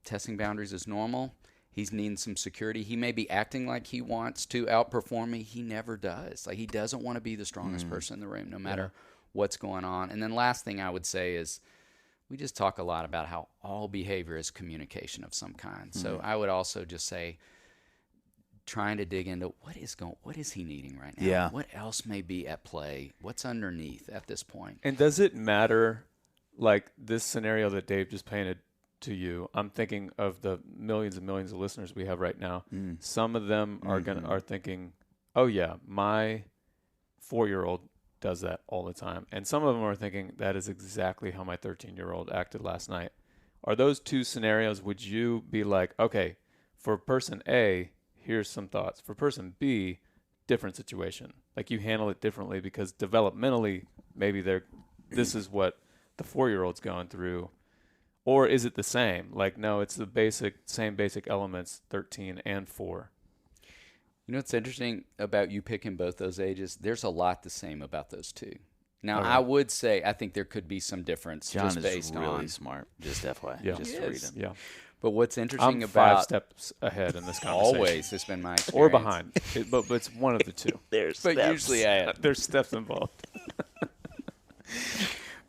Speaker 3: Testing boundaries is normal. He's needing some security. He may be acting like he wants to outperform me. He never does. Like, he doesn't want to be the strongest person in the room, no matter what's going on. And then last thing I would say is we just talk a lot about how all behavior is communication of some kind. So I would also just say trying to dig into what is he needing right now?
Speaker 1: Yeah.
Speaker 3: What else may be at play? What's underneath at this point?
Speaker 2: And does it matter, like this scenario that Dave just painted to you? I'm thinking of the millions and millions of listeners we have right now. Some of them are thinking, oh yeah, my 4-year-old does that all the time. And some of them are thinking that is exactly how my 13-year-old acted last night. Are those two scenarios, would you be like, okay, for person A, here's some thoughts. For person B, different situation. Like you handle it differently because developmentally, maybe this is what the 4-year-old's going through. Or is it the same? Like, no, it's the same basic elements, 13 and 4.
Speaker 3: You know what's interesting about you picking both those ages? There's a lot the same about those two. Now, I would say I think there could be some difference
Speaker 1: John
Speaker 3: just
Speaker 1: is
Speaker 3: based
Speaker 1: really
Speaker 3: on
Speaker 1: smart. Just FYI.
Speaker 2: Yeah.
Speaker 1: Just
Speaker 3: He
Speaker 1: to read
Speaker 3: is.
Speaker 1: him.
Speaker 2: Yeah.
Speaker 3: But what's interesting
Speaker 2: I'm
Speaker 3: about
Speaker 2: 5 steps ahead in this conversation.
Speaker 3: always has been my experience.
Speaker 2: Or behind. But it's one of the two.
Speaker 1: There's
Speaker 3: But
Speaker 1: steps.
Speaker 3: usually I am.
Speaker 2: There's steps involved.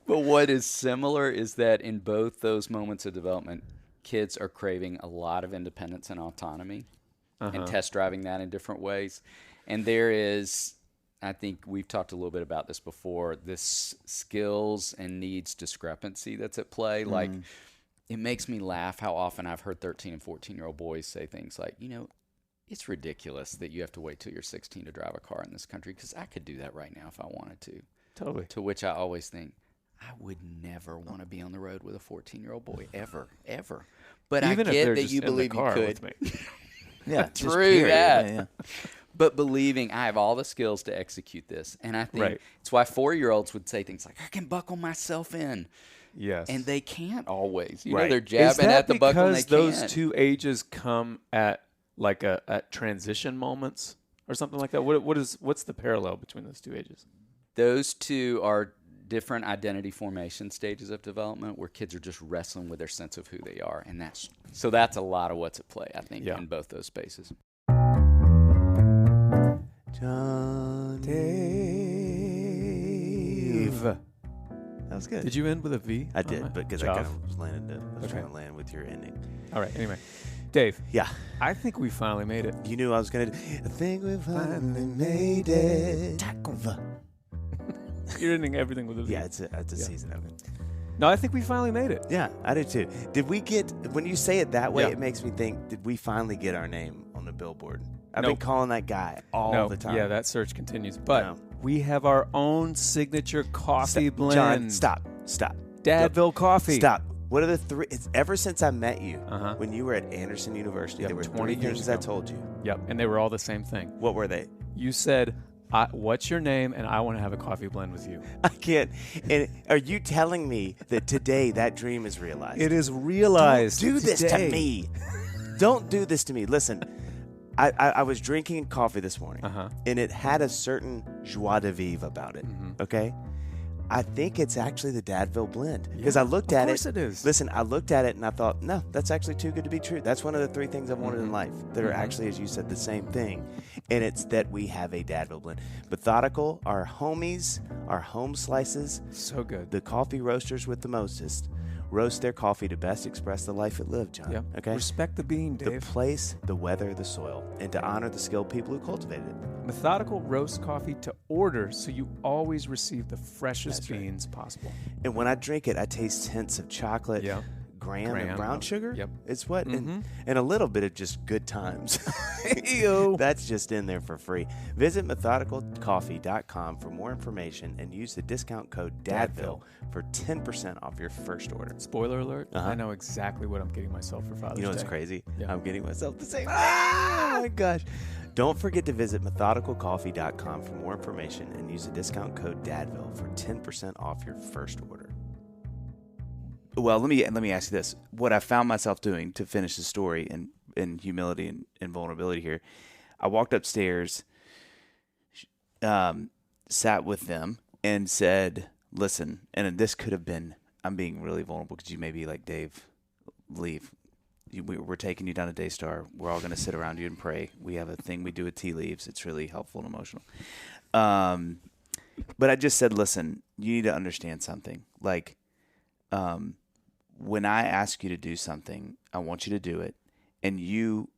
Speaker 3: But what is similar is that in both those moments of development, kids are craving a lot of independence and autonomy and test driving that in different ways. And there is, I think we've talked a little bit about this before, this skills and needs discrepancy that's at play. Like, it makes me laugh how often I've heard 13 and 14-year-old boys say things like, it's ridiculous that you have to wait till you're 16 to drive a car in this country because I could do that right now if I wanted to.
Speaker 2: Totally.
Speaker 3: To which I always think, I would never want to be on the road with a 14-year-old boy, ever. But
Speaker 2: Even
Speaker 3: I
Speaker 2: if
Speaker 3: get
Speaker 2: they're
Speaker 3: that
Speaker 2: just
Speaker 3: you
Speaker 2: in the
Speaker 3: believe you
Speaker 2: car
Speaker 3: could.
Speaker 2: with me.
Speaker 1: Yeah. just
Speaker 3: True
Speaker 1: period.
Speaker 3: that.
Speaker 1: Yeah.
Speaker 3: But believing I have all the skills to execute this. And I think
Speaker 2: Right.
Speaker 3: it's why 4-year-olds would say things like, I can buckle myself in.
Speaker 2: Yes.
Speaker 3: And they can't always.
Speaker 1: Right.
Speaker 3: They're
Speaker 2: Is
Speaker 3: jabbing
Speaker 2: that
Speaker 3: at the buckle and they
Speaker 2: because those
Speaker 3: can't.
Speaker 2: two ages come at like at transition moments or something like that? What's the parallel between those two ages?
Speaker 3: Those two are different identity formation stages of development where kids are just wrestling with their sense of who they are. And that's a lot of what's at play, I think, in both those spaces.
Speaker 1: John Dave. That was good.
Speaker 2: Did you end with a V?
Speaker 1: I did, but because I
Speaker 2: Joff?
Speaker 1: kind of was
Speaker 2: Okay.
Speaker 1: trying to land with your ending.
Speaker 2: All right. Anyway, Dave,
Speaker 1: Yeah.
Speaker 2: I think we finally made it.
Speaker 1: You knew I was going to do. I think we finally made it.
Speaker 2: You're ending everything with a V.
Speaker 1: Yeah, it's a season of it.
Speaker 2: No, I think we finally made it.
Speaker 1: Yeah, I did too. Did we get, when you say it that way,
Speaker 2: Yeah.
Speaker 1: it makes me think, did we finally get our name on the billboard? I've
Speaker 2: Nope.
Speaker 1: been calling that guy all the time.
Speaker 2: Yeah, that search continues. But
Speaker 1: No.
Speaker 2: we have our own signature coffee blend.
Speaker 1: John, stop.
Speaker 2: Dadville coffee.
Speaker 1: Stop. What are the three? It's ever since I met you,
Speaker 2: Uh-huh.
Speaker 1: when you were at Anderson University,
Speaker 2: Yep,
Speaker 1: there were
Speaker 2: 20
Speaker 1: three
Speaker 2: years
Speaker 1: things I
Speaker 2: ago.
Speaker 1: told you.
Speaker 2: Yep, and they were all the same thing.
Speaker 1: What were they?
Speaker 2: You said, What's your name? And I want to have a coffee blend with you.
Speaker 4: I can't. And are you telling me that today that dream is realized?
Speaker 2: It is realized.
Speaker 4: Don't do this to
Speaker 2: today.
Speaker 4: me. Don't do this to me. Listen, I was drinking coffee this morning, and it had a certain joie de vivre about it, okay? I think it's actually the Dadville blend because I looked at it.
Speaker 2: Of course it is.
Speaker 4: Listen, I looked at it and I thought, no, that's actually too good to be true. That's one of the 3 things I've wanted in life that are actually, as you said, the same thing. And it's that we have a Dadville blend. Methodical, our homies, our home slices.
Speaker 2: So good.
Speaker 4: The coffee roasters with the mostest roast their coffee to best express the life it lived, John.
Speaker 2: Yep.
Speaker 4: Okay?
Speaker 2: Respect the bean,
Speaker 4: The
Speaker 2: Dave.
Speaker 4: place, the weather, the soil, and to honor the skilled people who cultivated it.
Speaker 2: Methodical roast coffee to order so you always receive the freshest
Speaker 4: That's right.
Speaker 2: beans possible.
Speaker 4: And when I drink it, I taste hints of chocolate,
Speaker 2: Yeah.
Speaker 4: graham and brown sugar.
Speaker 2: Yep.
Speaker 4: It's what? And a little bit of just good times.
Speaker 2: Ew.
Speaker 4: That's just in there for free. Visit methodicalcoffee.com for more information and use the discount code Dadville for 10% off your first order.
Speaker 2: Spoiler alert, I know exactly what I'm getting myself for Father's
Speaker 4: You know what's
Speaker 2: Day.
Speaker 4: crazy?
Speaker 2: Yeah.
Speaker 4: I'm getting myself the same thing. Oh my gosh. Don't forget to visit methodicalcoffee.com for more information and use the discount code Dadville for 10% off your first order.
Speaker 1: Well, let me ask you this: what I found myself doing to finish the story in humility and vulnerability here, I walked upstairs, sat with them, and said, "Listen," and this could have been, I'm being really vulnerable because you may be like, Dave, leave. We're taking you down to Daystar. We're all going to sit around you and pray. We have a thing we do with tea leaves. It's really helpful and emotional. But I just said, listen, you need to understand something. Like, when I ask you to do something, I want you to do it. And you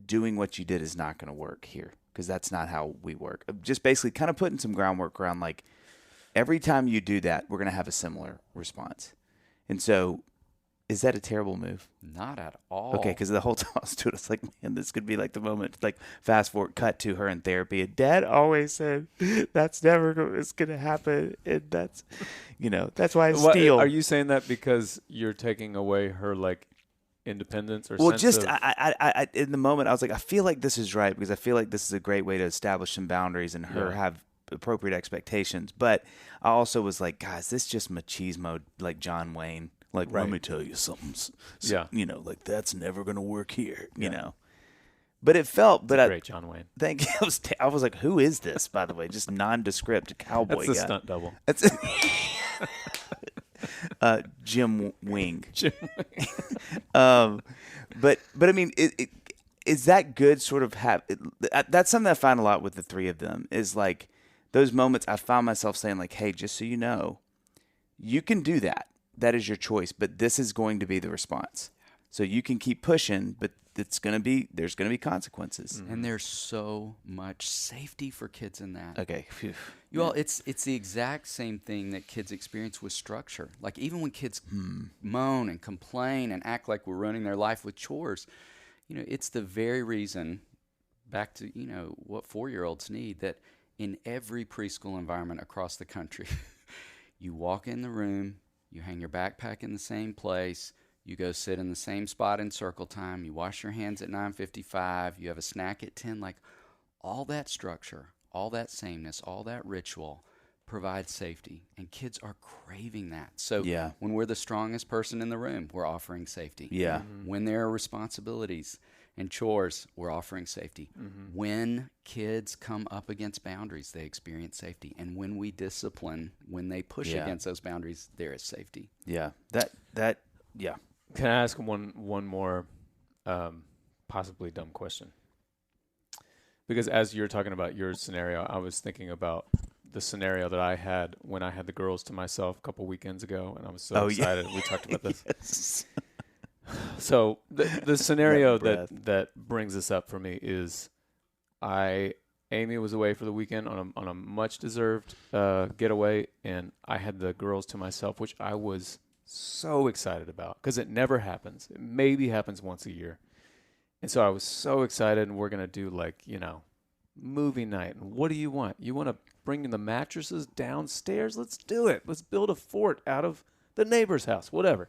Speaker 1: doing what you did is not going to work here because that's not how we work. Just basically kind of putting some groundwork around, like, every time you do that, we're going to have a similar response. And so, is that a terrible move?
Speaker 3: Not at all.
Speaker 1: Okay, because the whole time I was doing it, it's like, man, this could be like the moment. Like, fast forward, cut to her in therapy. And Dad always said, that's never it's going to happen. And that's, that's why I steal.
Speaker 2: Are you saying that because you're taking away her, like, independence or
Speaker 1: Well,
Speaker 2: sense
Speaker 1: just
Speaker 2: of...
Speaker 1: I in the moment, I was like, I feel like this is right because I feel like this is a great way to establish some boundaries and her have appropriate expectations. But I also was like, guys, this just machismo, like John Wayne. Like, let me tell you something. Like, that's never going to work here, you know. But it felt,
Speaker 2: Great, John Wayne.
Speaker 1: Thank you. I was like, who is this, by the way? Just nondescript cowboy
Speaker 2: That's
Speaker 1: guy.
Speaker 2: a stunt double.
Speaker 1: That's Jim Wing.
Speaker 2: Jim
Speaker 1: But I mean, is that good? Sort of that's something I find a lot with the 3 of them. Is like those moments I found myself saying, like, hey, just so you know, you can do that. That is your choice, but this is going to be the response. So you can keep pushing, but there's going to be consequences.
Speaker 3: And there's so much safety for kids in that.
Speaker 1: Okay. Phew.
Speaker 3: Well, it's the exact same thing that kids experience with structure. Like, even when kids moan and complain and act like we're running their life with chores, it's the very reason, back to, what 4-year-olds need, that in every preschool environment across the country, you walk in the room, you hang your backpack in the same place, you go sit in the same spot in circle time, you wash your hands at 9:55, you have a snack at 10, like, all that structure, all that sameness, all that ritual provides safety, and kids are craving that. So when we're the strongest person in the room, we're offering safety.
Speaker 1: Yeah.
Speaker 3: When there are responsibilities and chores, we're offering safety. When kids come up against boundaries, they experience safety. And when we discipline, when they push against those boundaries, there is safety.
Speaker 1: Yeah. Yeah.
Speaker 2: Can I ask one more possibly dumb question? Because as you're talking about your scenario, I was thinking about the scenario that I had when I had the girls to myself a couple weekends ago, and I was so excited. We talked about this.
Speaker 1: Yes.
Speaker 2: So the scenario that brings this up for me is Amy was away for the weekend on a much deserved getaway, and I had the girls to myself, which I was so excited about because it never happens. It maybe happens once a year. And so I was so excited, and we're going to do, like, movie night. And what do you want? You want to bring the mattresses downstairs? Let's do it. Let's build a fort out of the neighbor's house, whatever.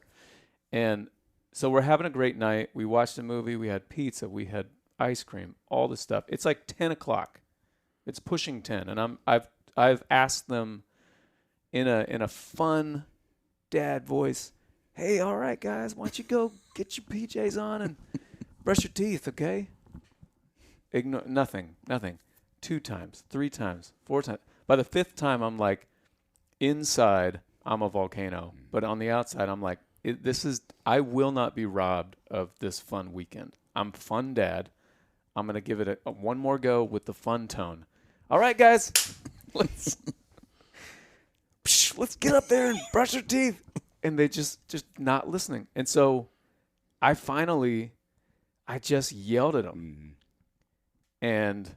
Speaker 2: And so we're having a great night. We watched a movie. We had pizza. We had ice cream, all this stuff. It's like 10 o'clock. It's pushing 10, and I've asked them in a fun dad voice, "Hey, all right, guys, why don't you go get your PJs on and brush your teeth, okay?" Ignore nothing. 2 times, 3 times, 4 times. By the 5th time, I'm like, inside, I'm a volcano, but on the outside, I'm like, I will not be robbed of this fun weekend. I'm fun dad. I'm gonna give it a one more go with the fun tone. All right, guys, let's get up there and brush your teeth. And they just not listening. And so I just yelled at them. And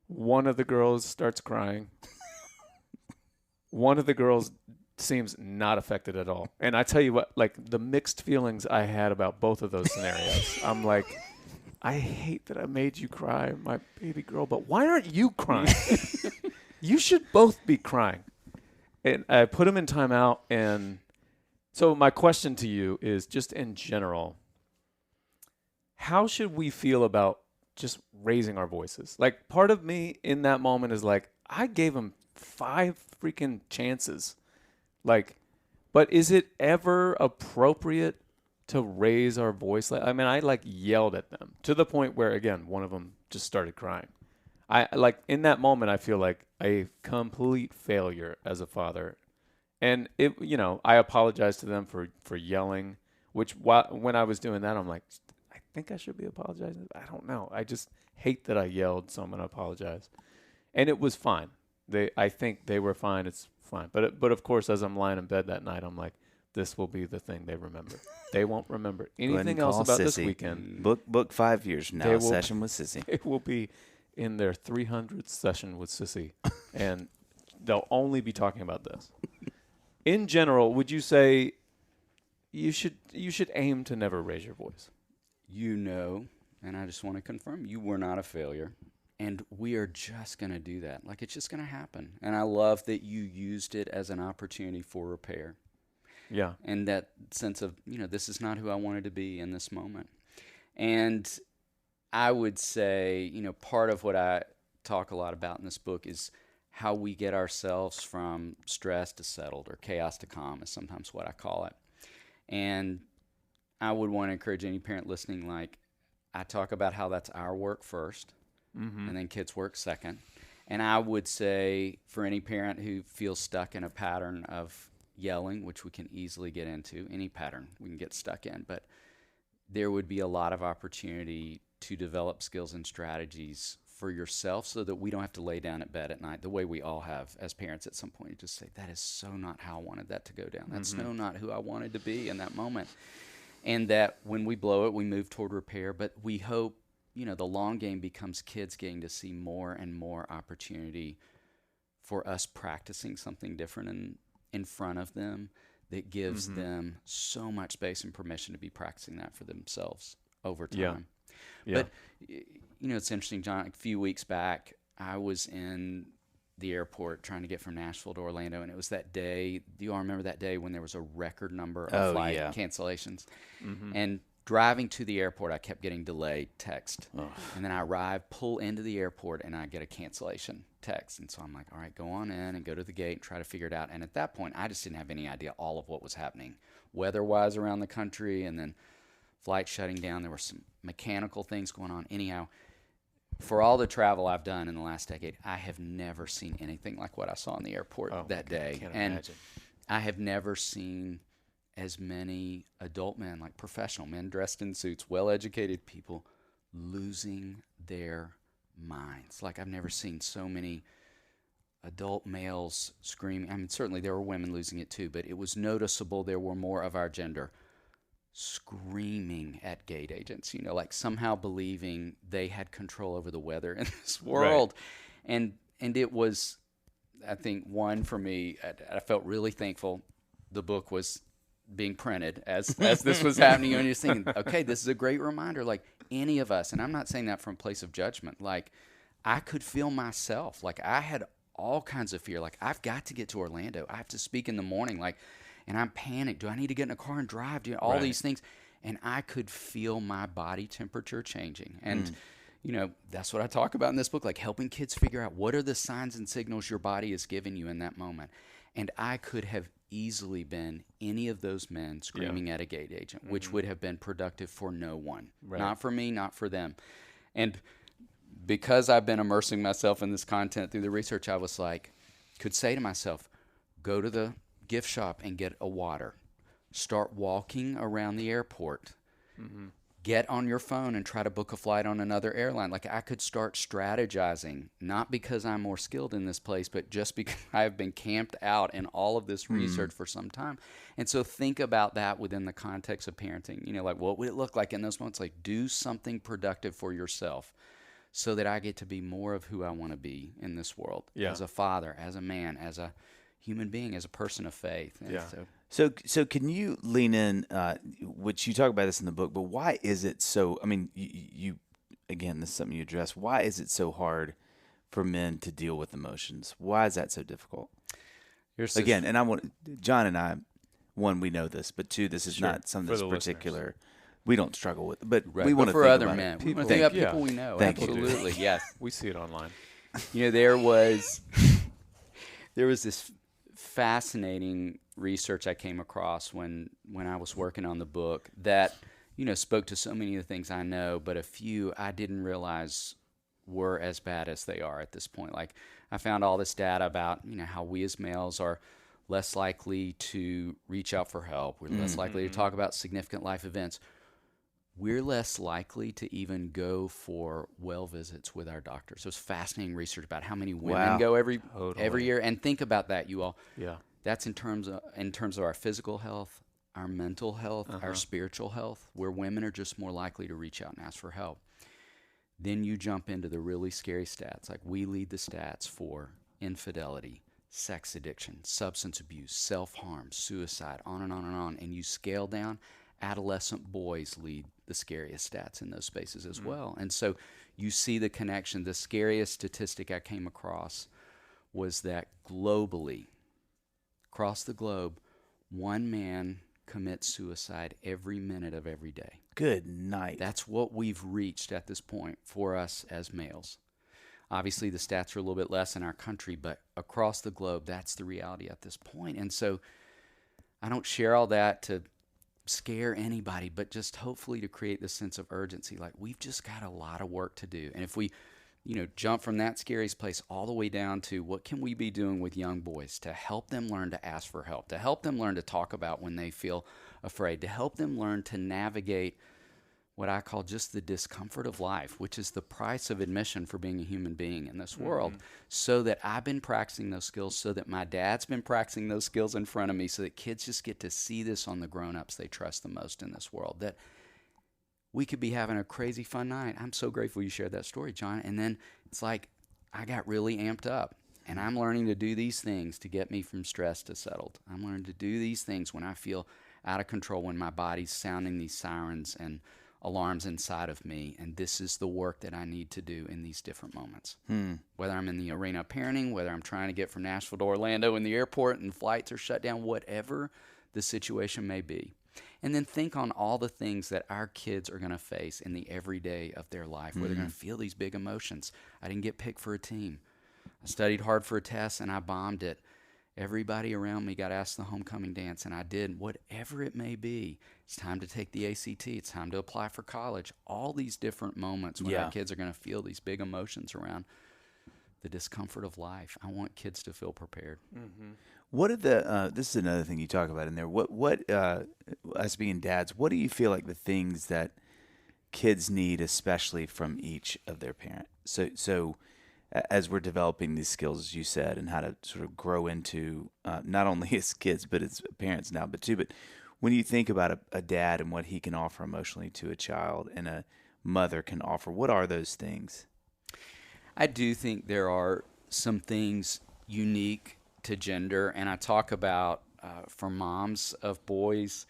Speaker 2: one of the girls starts crying. One of the girls seems not affected at all. And I tell you what, like the mixed feelings I had about both of those scenarios. I'm like, I hate that I made you cry, my baby girl, but why aren't you crying? You should both be crying. And I put them in timeout. And so my question to you is, just in general, how should we feel about just raising our voices? Like, part of me in that moment is like, I gave them 5 freaking chances. Like, but is it ever appropriate to raise our voice? I mean, I like yelled at them to the point where, again, one of them just started crying. I like in that moment, I feel like a complete failure as a father. And I apologize to them for yelling, which when I was doing that, I'm like, I think I should be apologizing. I don't know. I just hate that I yelled, so I'm going to apologize. And it was fine. I think they were fine. It's fine. But of course, as I'm lying in bed that night, I'm like, this will be the thing they remember. They won't remember anything else about this weekend.
Speaker 1: Book 5 years from now, session with Sissy.
Speaker 2: It will be in their 300th session with Sissy, and they'll only be talking about this. In general, would you say you should aim to never raise your voice?
Speaker 3: And I just want to confirm, you were not a failure. And we are just going to do that. Like, it's just going to happen. And I love that you used it as an opportunity for repair.
Speaker 2: Yeah.
Speaker 3: And that sense of, this is not who I wanted to be in this moment. And I would say, part of what I talk a lot about in this book is how we get ourselves from stress to settled, or chaos to calm is sometimes what I call it. And I would want to encourage any parent listening, like, I talk about how that's our work first, and then kids' work second. And I would say for any parent who feels stuck in a pattern of yelling, which we can easily get into, any pattern we can get stuck in, but there would be a lot of opportunity to develop skills and strategies for yourself so that we don't have to lay down at bed at night the way we all have as parents at some point. You just say, that is so not how I wanted that to go down. That's so not who I wanted to be in that moment. And that when we blow it, we move toward repair. But we hope, the long game becomes kids getting to see more and more opportunity for us practicing something different in front of them that gives them so much space and permission to be practicing that for themselves over time. Yeah. But, it's interesting, John, a few weeks back, I was in the airport trying to get from Nashville to Orlando, and it was that day. Do you all remember that day when there was a record number of flight cancellations? And driving to the airport, I kept getting delayed text. And then I arrive, pull into the airport, and I get a cancellation text. And so I'm like, all right, go on in and go to the gate and try to figure it out. And at that point, I just didn't have any idea all of what was happening weather-wise around the country, and then flight shutting down. There were some mechanical things going on. Anyhow, for all the travel I've done in the last decade, I have never seen anything like what I saw in the airport that day. And imagine. I have never seen as many adult men, like professional men dressed in suits, well-educated people, losing their minds. Like, I've never seen so many adult males screaming. I mean, certainly there were women losing it too, but it was noticeable there were more of our gender screaming at gate agents, like somehow believing they had control over the weather in this world. Right. And it was, I think, one for me, I felt really thankful the book was being printed as this was happening. And you're thinking, okay, this is a great reminder. Like, any of us, and I'm not saying that from a place of judgment, like, I could feel myself. Like, I had all kinds of fear. Like, I've got to get to Orlando. I have to speak in the morning. Like, and I'm panicked. Do I need to get in a car and drive? All these things. And I could feel my body temperature changing. And, that's what I talk about in this book, like helping kids figure out what are the signs and signals your body is giving you in that moment. And I could have easily been any of those men screaming at a gate agent, which would have been productive for no one. Right. Not for me, not for them. And because I've been immersing myself in this content through the research, I was like, could say to myself, go to the gift shop and get a water. Start walking around the airport. Mm-hmm. Get on your phone and try to book a flight on another airline. Like, I could start strategizing, not because I'm more skilled in this place, but just because I have been camped out in all of this research for some time. And so think about that within the context of parenting. Like, what would it look like in those moments? Like, do something productive for yourself so that I get to be more of who I want to be in this world. As a father, as a man, as a human being, as a person of faith. And
Speaker 1: So can you lean in, which you talk about this in the book, but why is it so, I mean, you again, this is something you address. Why is it so hard for men to deal with emotions? Why is that so difficult? Again, and John and I, one, we know this, but two, this is not something that's particular. Listeners. We don't struggle with, but we want to think
Speaker 3: other
Speaker 1: about
Speaker 3: men.
Speaker 1: People.
Speaker 3: We want to think about people we know.
Speaker 1: Thank
Speaker 3: Absolutely,
Speaker 1: you.
Speaker 3: Yes.
Speaker 2: We see it online.
Speaker 3: There was this fascinating research I came across when I was working on the book that, spoke to so many of the things I know, but a few I didn't realize were as bad as they are at this point. Like, I found all this data about, how we as males are less likely to reach out for help. We're less likely to talk about significant life events. We're less likely to even go for well visits with our doctors. So it's fascinating research about how many women go every year. And think about that, you all.
Speaker 2: Yeah.
Speaker 3: That's in terms of our physical health, our mental health, our spiritual health, where women are just more likely to reach out and ask for help. Then you jump into the really scary stats. Like, we lead the stats for infidelity, sex addiction, substance abuse, self-harm, suicide, on and on and on. And you scale down, adolescent boys lead the scariest stats in those spaces as well. And so you see the connection. The scariest statistic I came across was that globally, across the globe, one man commits suicide every minute of every day.
Speaker 1: Good night.
Speaker 3: That's what we've reached at this point for us as males. Obviously, the stats are a little bit less in our country, but across the globe, that's the reality at this point. And so I don't share all that to scare anybody, but just hopefully to create this sense of urgency. Like, we've just got a lot of work to do. And if we jump from that scariest place all the way down to what can we be doing with young boys to help them learn to ask for help, to help them learn to talk about when they feel afraid, to help them learn to navigate what I call just the discomfort of life, which is the price of admission for being a human being in this world, so that I've been practicing those skills, so that my dad's been practicing those skills in front of me, so that kids just get to see this on the grown-ups they trust the most in this world, that we could be having a crazy fun night. I'm so grateful you shared that story, John. And then it's like, I got really amped up, and I'm learning to do these things to get me from stress to settled. I'm learning to do these things when I feel out of control, when my body's sounding these sirens and alarms inside of me, and this is the work that I need to do in these different moments. Whether I'm in the arena of parenting, whether I'm trying to get from Nashville to Orlando in the airport and flights are shut down, whatever the situation may be. And then think on all the things that our kids are going to face in the everyday of their life, where they're going to feel these big emotions. I didn't get picked for a team. I studied hard for a test and I bombed it. Everybody around me got asked the homecoming dance, and I did. Whatever it may be, it's time to take the ACT. It's time to apply for college. All these different moments when our kids are going to feel these big emotions around the discomfort of life. I want kids to feel prepared.
Speaker 1: What are the? This is another thing you talk about in there. What us being dads, what do you feel like the things that kids need, especially from each of their parents? So. As we're developing these skills, as you said, and how to sort of grow into not only as kids, but as parents now, but when you think about a dad and what he can offer emotionally to a child and a mother can offer, what are those things?
Speaker 3: I do think there are some things unique to gender, and I talk about for moms of boys,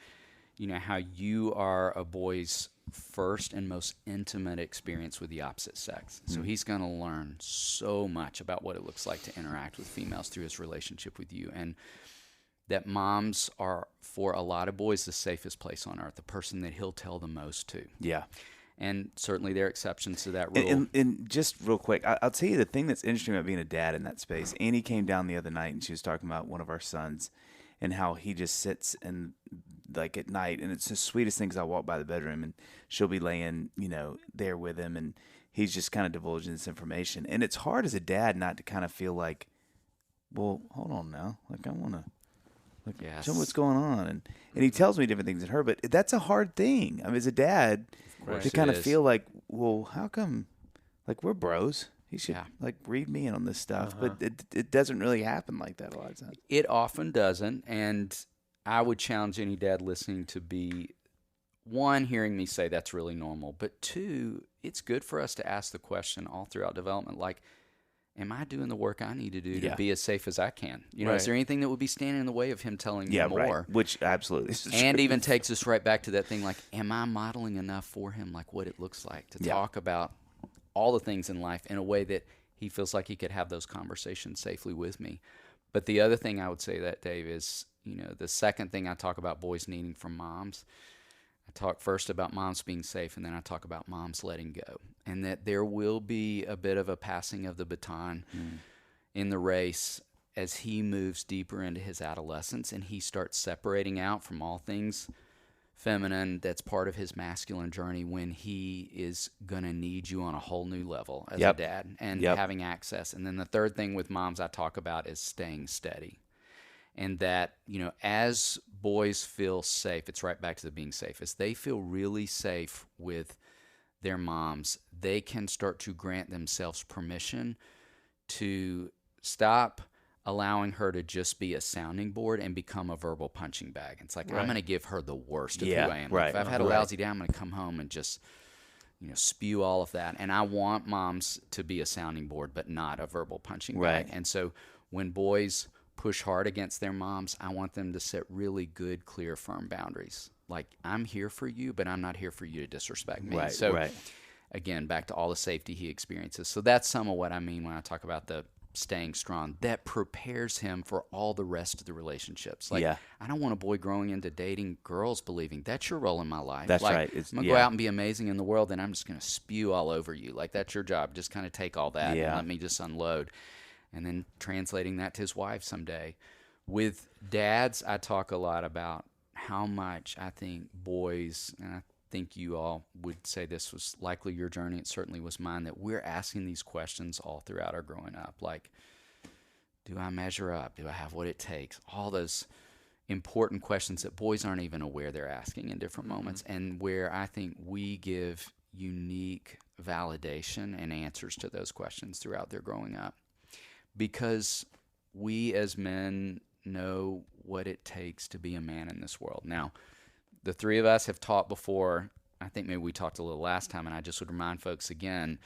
Speaker 3: how you are a boy's first and most intimate experience with the opposite sex. So he's going to learn so much about what it looks like to interact with females through his relationship with you. And that moms are, for a lot of boys, the safest place on earth, the person that he'll tell the most to.
Speaker 1: Yeah.
Speaker 3: And certainly there are exceptions to that rule.
Speaker 1: And just real quick, I'll tell you the thing that's interesting about being a dad in that space. Annie came down the other night and she was talking about one of our sons and how he just sits and like at night, and it's the sweetest thing 'cause I walk by the bedroom and she'll be laying, there with him, and he's just kind of divulging this information. And it's hard as a dad not to kind of feel like, well, hold on now. Like I want to. Like,
Speaker 3: Yes.
Speaker 1: tell me what's going on. And he tells me different things than her, but that's a hard thing. I mean, as a dad,
Speaker 3: course
Speaker 1: to
Speaker 3: it
Speaker 1: kind of
Speaker 3: is.
Speaker 1: feel like, well, how come, like, we're bros. He should,
Speaker 3: Yeah.
Speaker 1: like, read me in on this stuff. But it doesn't really happen like that a lot of times.
Speaker 3: It often doesn't, and I would challenge any dad listening to be, one, hearing me say that's really normal, but two, it's good for us to ask the question all throughout development, like, am I doing the work I need to do to be as safe as I can? Is there anything that would be standing in the way of him telling me more?
Speaker 1: Right. Which absolutely is
Speaker 3: And
Speaker 1: true.
Speaker 3: even takes us right back to that thing, like, am I modeling enough for him, like what it looks like to talk about all the things in life in a way that he feels like he could have those conversations safely with me? But the other thing I would say that, Dave, is, the second thing I talk about boys needing from moms, I talk first about moms being safe, and then I talk about moms letting go, and that there will be a bit of a passing of the baton in the race as he moves deeper into his adolescence and he starts separating out from all things feminine that's part of his masculine journey, when he is going to need you on a whole new level as a dad and having access. And then the third thing with moms I talk about is staying steady. And that, as boys feel safe, it's right back to the being safe. As they feel really safe with their moms, they can start to grant themselves permission to stop allowing her to just be a sounding board and become a verbal punching bag. It's like, I'm going to give her the worst of who I am. Like, if I've had a lousy day, I'm going to come home and just, spew all of that. And I want moms to be a sounding board, but not a verbal punching bag. And so when boys push hard against their moms, I want them to set really good, clear, firm boundaries. Like, I'm here for you, but I'm not here for you to disrespect me. Again, back to all the safety he experiences. So that's some of what I mean when I talk about the staying strong. That prepares him for all the rest of the relationships. Like, I don't want a boy growing into dating girls believing that's your role in my life.
Speaker 1: That's
Speaker 3: like,
Speaker 1: right.
Speaker 3: I'm going to go out and be amazing in the world, and I'm just going to spew all over you. Like, that's your job. Just kind of take all that and let me just unload. And then translating that to his wife someday. With dads, I talk a lot about how much I think boys, and I think you all would say this was likely your journey, it certainly was mine, that we're asking these questions all throughout our growing up. Like, do I measure up? Do I have what it takes? All those important questions that boys aren't even aware they're asking in different moments, and where I think we give unique validation and answers to those questions throughout their growing up. Because we as men know what it takes to be a man in this world. Now, the three of us have taught before. I think maybe we talked a little last time, and I just would remind folks again,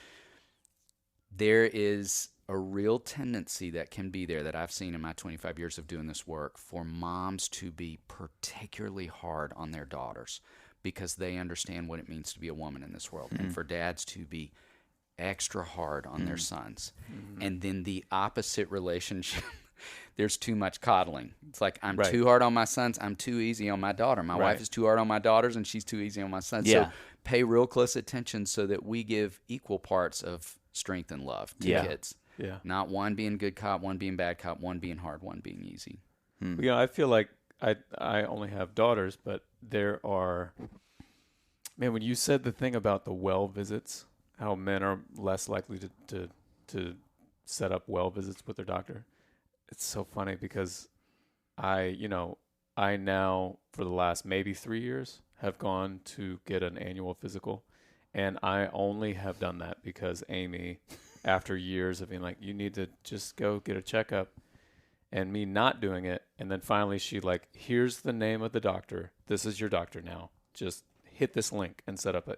Speaker 3: there is a real tendency that can be there that I've seen in my 25 years of doing this work for moms to be particularly hard on their daughters because they understand what it means to be a woman in this world, and for dads to be extra hard on their sons. And then the opposite relationship, there's too much coddling. It's like, I'm too hard on my sons, I'm too easy on my daughter. My wife is too hard on my daughters, and she's too easy on my sons. So pay real close attention so that we give equal parts of strength and love to kids. Not one being good cop, one being bad cop, one being hard, one being easy.
Speaker 2: I feel like I only have daughters, but there are, man, when you said the thing about the well visits, how men are less likely to set up well visits with their doctor. It's so funny because I now, for the last maybe 3 years, have gone to get an annual physical. And I only have done that because Amy, after years of being like, you need to just go get a checkup, and me not doing it. And then finally she like, here's the name of the doctor. This is your doctor now. Just hit this link and set up a.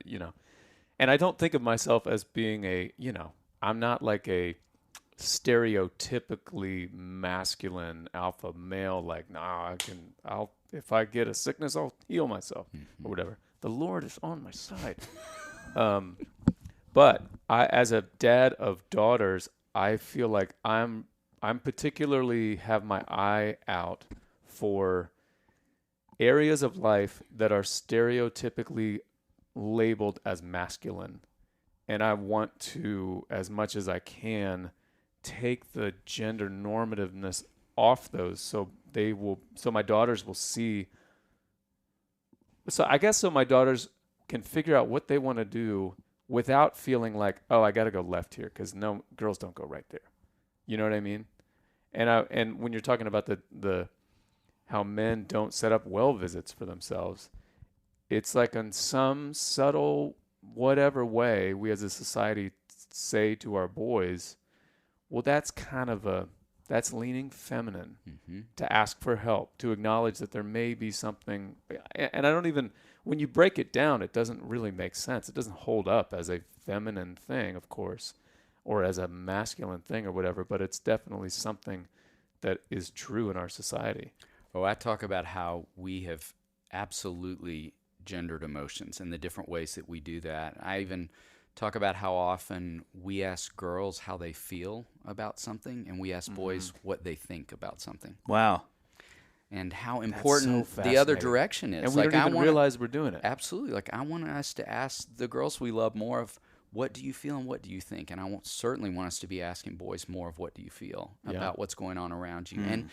Speaker 2: And I don't think of myself as being I'm not like a stereotypically masculine alpha male, like, if I get a sickness, I'll heal myself or whatever. The Lord is on my side. But I, as a dad of daughters, I feel like I'm particularly have my eye out for areas of life that are stereotypically labeled as masculine. And I want to, as much as I can, take the gender normativeness off those so my daughters will see. So I guess so my daughters can figure out what they want to do without feeling like, oh, I got to go left here, because no, girls don't go right there. You know what I mean? And when you're talking about the how men don't set up well visits for themselves, it's like in some subtle whatever way we as a society say to our boys, well, that's leaning feminine to ask for help, to acknowledge that there may be something. And when you break it down, it doesn't really make sense. It doesn't hold up as a feminine thing, of course, or as a masculine thing or whatever, but it's definitely something that is true in our society.
Speaker 3: Oh, I talk about how we have absolutely gendered emotions and the different ways that we do that. I even talk about how often we ask girls how they feel about something, and we ask boys what they think about something.
Speaker 1: Wow.
Speaker 3: And how important the other direction is.
Speaker 2: And we don't even realize we're doing it.
Speaker 3: Absolutely. Like, I want us to ask the girls we love more of, what do you feel and what do you think? And I certainly want us to be asking boys more of, what do you feel about what's going on around you? And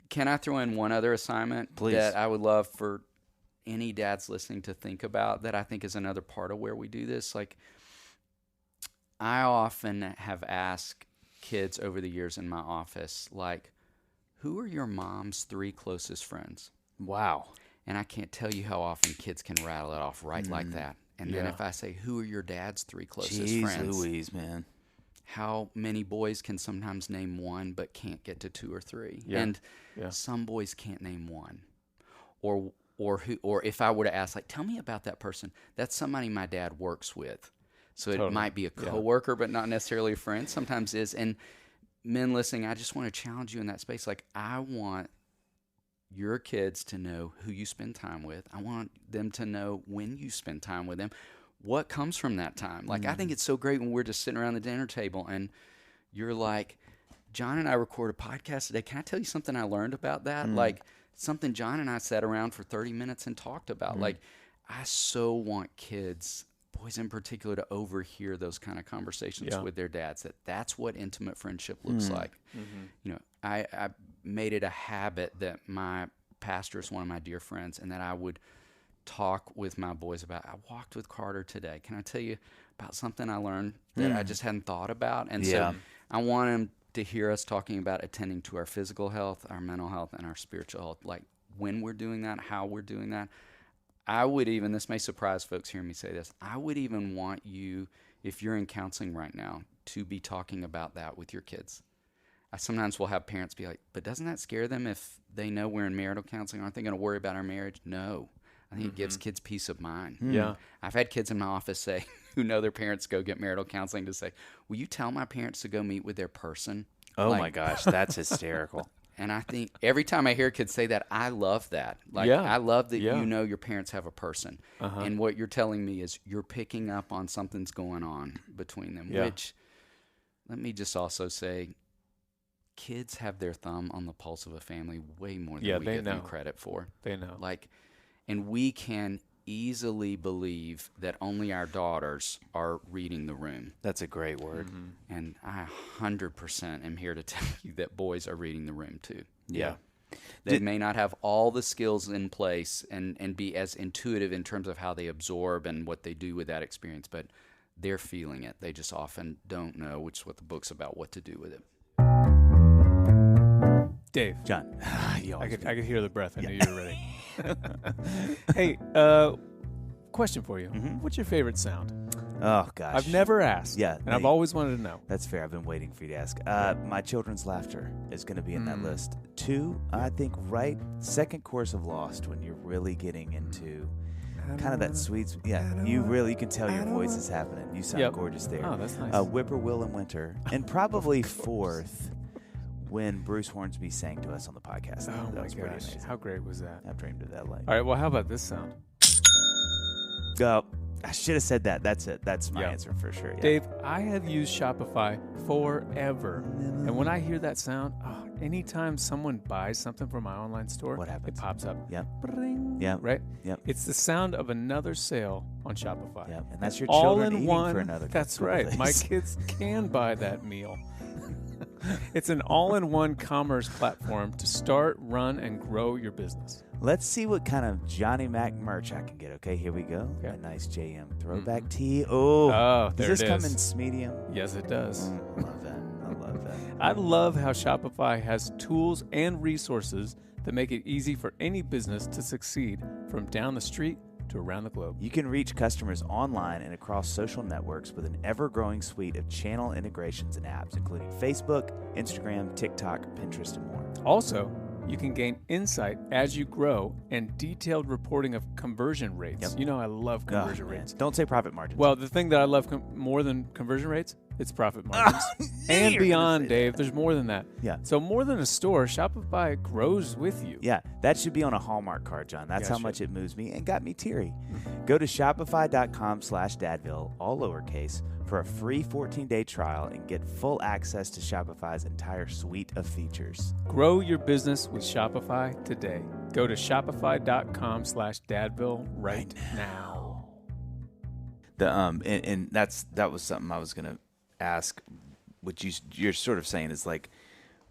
Speaker 3: can I throw in one other assignment that I would love for any dads listening to think about, that I think is another part of where we do this? Like, I often have asked kids over the years in my office, like, who are your mom's 3 closest friends?
Speaker 1: Wow.
Speaker 3: And I can't tell you how often kids can rattle it off like that. And then if I say, who are your dad's 3 closest friends?
Speaker 1: Louise, man.
Speaker 3: How many boys can sometimes name 1 but can't get to 2 or 3? Yeah. And some boys can't name 1. Or if I were to ask, like, tell me about that person, that's somebody my dad works with. So it might be a coworker, but not necessarily a friend. Sometimes it is. And men listening, I just want to challenge you in that space. Like, I want your kids to know who you spend time with. I want them to know when you spend time with them, what comes from that time. Like, I think it's so great when we're just sitting around the dinner table and you're like, John and I recorded a podcast today. Can I tell you something I learned about that? Like, something John and I sat around for 30 minutes and talked about. Like, I so want kids, boys in particular, to overhear those kind of conversations with their dads, that's what intimate friendship looks like. You know, I made it a habit that my pastor is one of my dear friends, and that I would talk with my boys about, I walked with Carter today. Can I tell you about something I learned that I just hadn't thought about? And so I want him to hear us talking about attending to our physical health, our mental health, and our spiritual health. Like, when we're doing that, how we're doing that. I would even, this may surprise folks hearing me say this, I would even want you, if you're in counseling right now, to be talking about that with your kids. I sometimes will have parents be like, but doesn't that scare them if they know we're in marital counseling? Aren't they going to worry about our marriage? No. I think it gives kids peace of mind.
Speaker 2: Yeah.
Speaker 3: I've had kids in my office say, who know their parents go get marital counseling, to say, will you tell my parents to go meet with their person?
Speaker 1: Oh, my gosh, that's hysterical.
Speaker 3: And I think every time I hear kids say that, I love that. Like, I love that you know your parents have a person. And what you're telling me is you're picking up on something's going on between them, which, let me just also say, kids have their thumb on the pulse of a family way more than we give them credit for.
Speaker 2: They know.
Speaker 3: Like, and we can easily believe that only our daughters are reading the room.
Speaker 1: That's a great word.
Speaker 3: And I 100% am here to tell you that boys are reading the room too.
Speaker 1: Yeah.
Speaker 3: They may not have all the skills in place and be as intuitive in terms of how they absorb and what they do with that experience, but they're feeling it. They just often don't know, which is what the book's about, what to do with it.
Speaker 2: Dave.
Speaker 1: John.
Speaker 2: I could hear the breath. I knew you were ready. Hey, question for you. What's your favorite sound?
Speaker 1: Oh, gosh.
Speaker 2: I've never asked.
Speaker 1: Yeah.
Speaker 2: And I've always wanted to know.
Speaker 1: That's fair. I've been waiting for you to ask. My children's laughter is going to be in that list. 2, I think, second course of Lost, when you're really getting into kind of that sweet. Yeah, you can tell your voice is happening. You sound gorgeous there.
Speaker 2: Oh, that's nice.
Speaker 1: Whippoorwill in Winter. And probably 4th, when Bruce Hornsby sang to us on the podcast.
Speaker 2: Oh,
Speaker 1: that was
Speaker 2: my
Speaker 1: pretty
Speaker 2: gosh.
Speaker 1: amazing.
Speaker 2: How great was that?
Speaker 1: I've dreamed of that light.
Speaker 2: All right, well, how about this sound?
Speaker 1: I should have said that. That's it. That's my answer for sure. Yeah.
Speaker 2: Dave, I have used Shopify forever. And when I hear that sound, anytime someone buys something from my online store,
Speaker 4: What happens?
Speaker 2: It pops up.
Speaker 4: Yep.
Speaker 2: Bring,
Speaker 4: Yep.
Speaker 2: right?
Speaker 4: Yep.
Speaker 2: It's the sound of another sale on Shopify.
Speaker 4: Yep. And that's your
Speaker 2: All
Speaker 4: children
Speaker 2: in
Speaker 4: eating
Speaker 2: one.
Speaker 4: for another
Speaker 2: That's
Speaker 4: couple
Speaker 2: right.
Speaker 4: days.
Speaker 2: My kids can buy that meal. It's an all-in-one commerce platform to start, run, and grow your business.
Speaker 4: Let's see what kind of Johnny Mac merch I can get. Okay, here we go.
Speaker 2: Okay.
Speaker 4: A nice JM throwback tee. Oh,
Speaker 2: there
Speaker 4: does
Speaker 2: it
Speaker 4: this come
Speaker 2: is.
Speaker 4: in medium?
Speaker 2: Yes, it does.
Speaker 4: I love that. I love that.
Speaker 2: I love how Shopify has tools and resources that make it easy for any business to succeed from down the street to around the globe.
Speaker 4: You can reach customers online and across social networks with an ever-growing suite of channel integrations and apps, including Facebook, Instagram, TikTok, Pinterest, and more.
Speaker 2: Also, you can gain insight as you grow and detailed reporting of conversion rates.
Speaker 4: Yep.
Speaker 2: You know I love conversion
Speaker 4: Oh, man.
Speaker 2: rates.
Speaker 4: Don't say profit margins.
Speaker 2: Well, the thing that I love more than conversion rates, it's profit margins. And
Speaker 4: You're gonna
Speaker 2: beyond,
Speaker 4: say
Speaker 2: Dave, there's more than that.
Speaker 4: Yeah.
Speaker 2: So more than a store, Shopify grows with you.
Speaker 4: Yeah, that should be on a Hallmark card, John. That's
Speaker 2: Yeah,
Speaker 4: how
Speaker 2: it
Speaker 4: much
Speaker 2: should.
Speaker 4: it moves me and got me teary. Go to shopify.com/dadville, all lowercase, for a free 14-day trial and get full access to Shopify's entire suite of features.
Speaker 2: Grow your business with Shopify today. Go to shopify.com/dadville right now.
Speaker 1: And that was something I was gonna ask. What you're sort of saying is like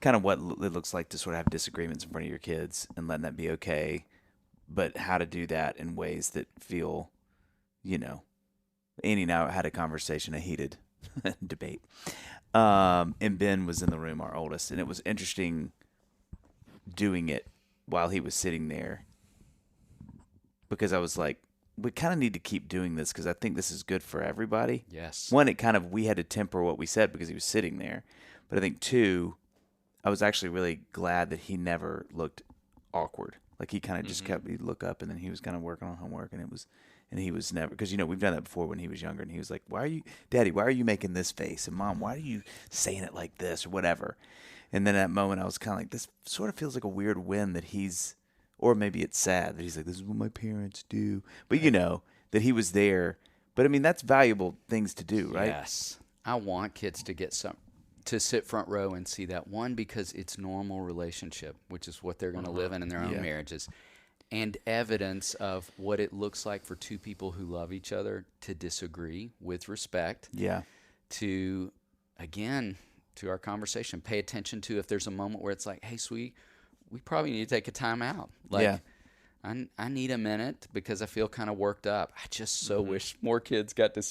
Speaker 1: kind of what it looks like to sort of have disagreements in front of your kids and letting that be okay, but how to do that in ways that feel, Annie and I had a conversation, a heated debate, and Ben was in the room, our oldest, and it was interesting doing it while he was sitting there because I was like, we kind of need to keep doing this because I think this is good for everybody.
Speaker 3: Yes.
Speaker 1: One, we had to temper what we said because he was sitting there. But I think two, I was actually really glad that he never looked awkward. Like he kind of just he'd look up and then he was kind of working on homework and he was never, because we've done that before when he was younger and he was like, Daddy, why are you making this face? And Mom, why are you saying it like this or whatever? And then at that moment I was kind of like, this sort of feels like a weird win that or maybe it's sad that he's like, this is what my parents do. But that he was there. But I mean, that's valuable things to do, right?
Speaker 3: Yes. I want kids to get to sit front row and see that. One, because it's normal relationship, which is what they're going to live in their own marriages. And evidence of what it looks like for two people who love each other to disagree with respect.
Speaker 1: Yeah.
Speaker 3: To, again, to our conversation, pay attention to if there's a moment where it's like, hey, sweetie, we probably need to take a time out. Like, I need a minute because I feel kind of worked up. I just so wish more kids got to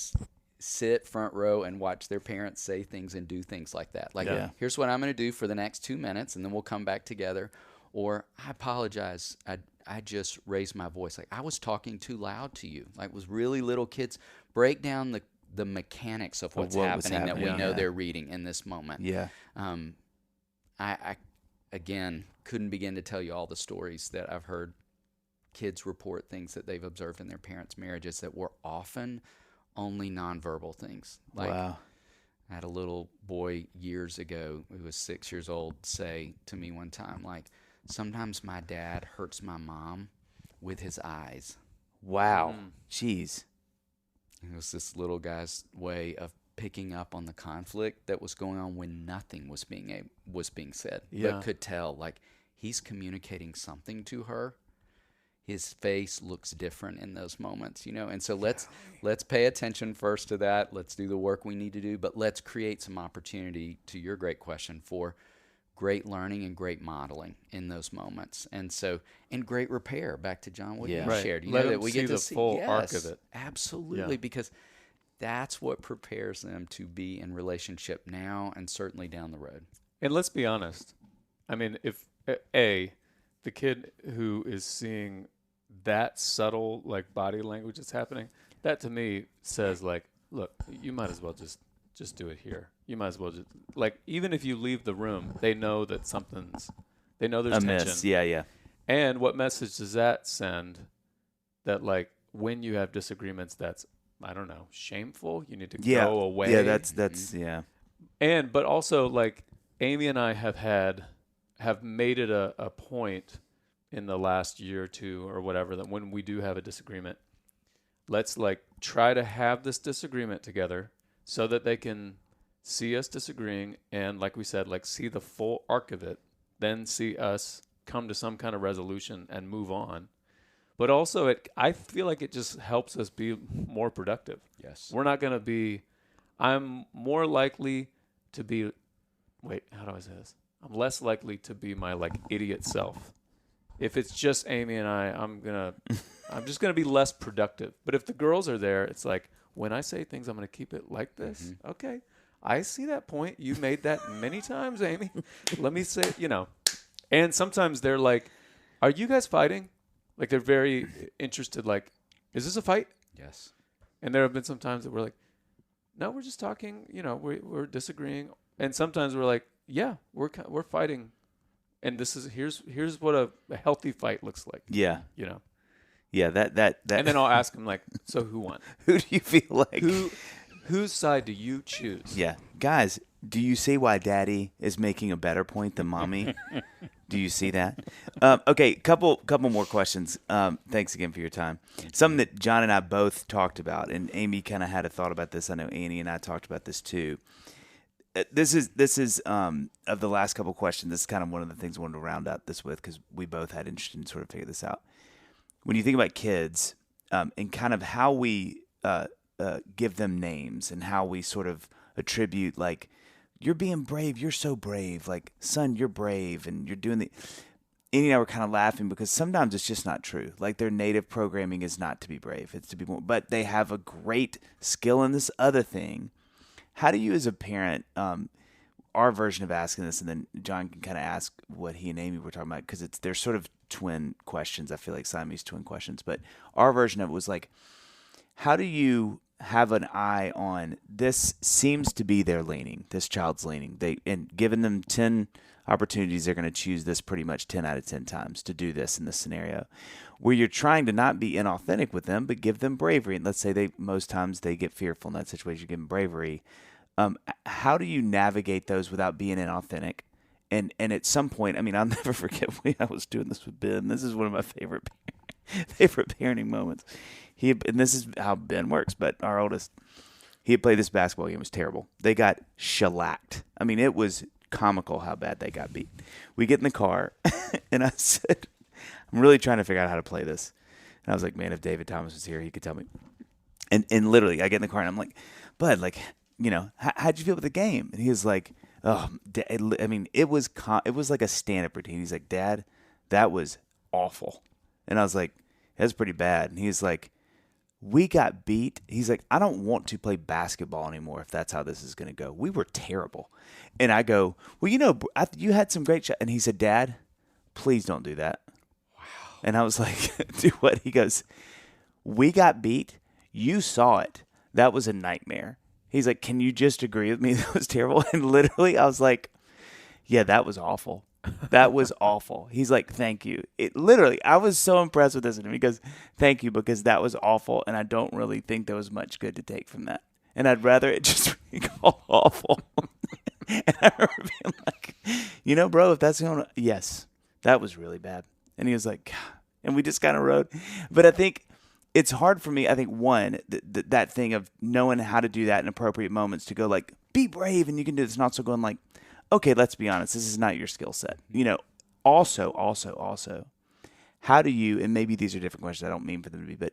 Speaker 3: sit front row and watch their parents say things and do things like that. Like, here's what I'm going to do for the next 2 minutes, and then we'll come back together. Or, I apologize. I just raised my voice. Like, I was talking too loud to you. Like, was really little kids. Break down the mechanics of what's happening that we know they're reading in this moment.
Speaker 1: Yeah.
Speaker 3: I again, couldn't begin to tell you all the stories that I've heard kids report things that they've observed in their parents' marriages that were often only nonverbal things. Like,
Speaker 1: wow.
Speaker 3: I had a little boy years ago who was 6 years old say to me one time, like, sometimes my dad hurts my mom with his eyes.
Speaker 1: Wow. Jeez.
Speaker 3: It was this little guy's way of picking up on the conflict that was going on when nothing was being said. But could tell, like, he's communicating something to her. His face looks different in those moments, And so let's pay attention first to that. Let's do the work we need to do, but let's create some opportunity, to your great question, for great learning and great modeling in those moments. And so, and great repair, back to John, what you shared.
Speaker 2: Let them
Speaker 3: that we
Speaker 2: see
Speaker 3: get to
Speaker 2: the
Speaker 3: see
Speaker 2: full arc of it.
Speaker 3: Absolutely, because that's what prepares them to be in relationship now and certainly down the road.
Speaker 2: And let's be honest. I mean, if the kid who is seeing that subtle like body language that's happening, that to me says like, look, you might as well just do it here. You might as well just, like, even if you leave the room, they know that they know there's
Speaker 1: Amiss.
Speaker 2: tension.
Speaker 1: Yeah.
Speaker 2: And what message does that send? That like when you have disagreements, that's, I don't know, shameful. You need to go away.
Speaker 1: Yeah, that's yeah.
Speaker 2: And but also like Amy and I have made it a point in the last year or two or whatever that when we do have a disagreement, let's like try to have this disagreement together so that they can see us disagreeing and, like we said, like see the full arc of it then see us come to some kind of resolution and move on. But also, I feel like it just helps us be more productive.
Speaker 3: Yes.
Speaker 2: We're not going to be, I'm more likely to be, wait, how do I say this? I'm less likely to be my like idiot self. If it's just Amy and I'm just going to be less productive. But if the girls are there, it's like, when I say things, I'm going to keep it like this. Mm-hmm. Okay. I see that point. You made that many times, Amy. Let me say, and sometimes they're like, are you guys fighting? Like they're very interested. Like, is this a fight?
Speaker 3: Yes.
Speaker 2: And there have been some times that we're like, no, we're just talking. We're disagreeing. And sometimes we're like, yeah, we're fighting. And this is here's what a healthy fight looks like.
Speaker 1: Yeah. Yeah. That.
Speaker 2: And then I'll ask them like, so who won?
Speaker 1: Who do you feel like?
Speaker 2: Whose side do you choose?
Speaker 1: Yeah, guys. Do you see why Daddy is making a better point than Mommy? Do you see that? Okay, couple more questions. Thanks again for your time. Something that John and I both talked about, and Amy kind of had a thought about this. I know Annie and I talked about this too. This is of the last couple questions. This is kind of one of the things I wanted to round out this with because we both had interest in sort of figure this out. When you think about kids and kind of how we give them names and how we sort of attribute like, you're being brave. You're so brave. Like, son, you're brave. And you're doing Annie and I were kind of laughing because sometimes it's just not true. Like their native programming is not to be brave. It's to be more, but they have a great skill in this other thing. How do you as a parent, our version of asking this, and then John can kind of ask what he and Amy were talking about because they're sort of twin questions. I feel like Siamese twin questions, but our version of it was like, how do you have an eye on this seems to be their leaning, this child's leaning. And given them 10 opportunities, they're going to choose this pretty much 10 out of 10 times to do this in this scenario where you're trying to not be inauthentic with them, but give them bravery. And let's say most times they get fearful in that situation, you give them bravery. How do you navigate those without being inauthentic? And at some point, I mean, I'll never forget when I was doing this with Ben. This is one of my favorite parenting moments. And this is how Ben works, but our oldest, he had played this basketball game. It was terrible. They got shellacked. I mean, it was comical how bad they got beat. We get in the car, and I said, I'm really trying to figure out how to play this. And I was like, man, if David Thomas was here, he could tell me. And literally, I get in the car, and I'm like, Bud, like, how'd you feel with the game? And he was like, oh, I mean, it was like a stand-up routine. He's like, Dad, that was awful. And I was like, that's pretty bad. And he's like, we got beat. He's like, I don't want to play basketball anymore if that's how this is going to go. We were terrible. And I go, well, you had some great shots. And he said, Dad, please don't do that. Wow. And I was like, do what? He goes, we got beat. You saw it. That was a nightmare. He's like, can you just agree with me? That was terrible. And literally, I was like, yeah, that was awful. That was awful. He's like, thank you. I was so impressed with this. And he goes, thank you, because that was awful. And I don't really think there was much good to take from that. And I'd rather it just be called awful. And I remember being like, bro, if that's the only, yes, that was really bad. And he was like, and we just kind of rode. But I think it's hard for me. I think one, that thing of knowing how to do that in appropriate moments to go like, be brave and you can do this. And also going like, okay, let's be honest, this is not your skill set. Also, how do you, and maybe these are different questions, I don't mean for them to be, but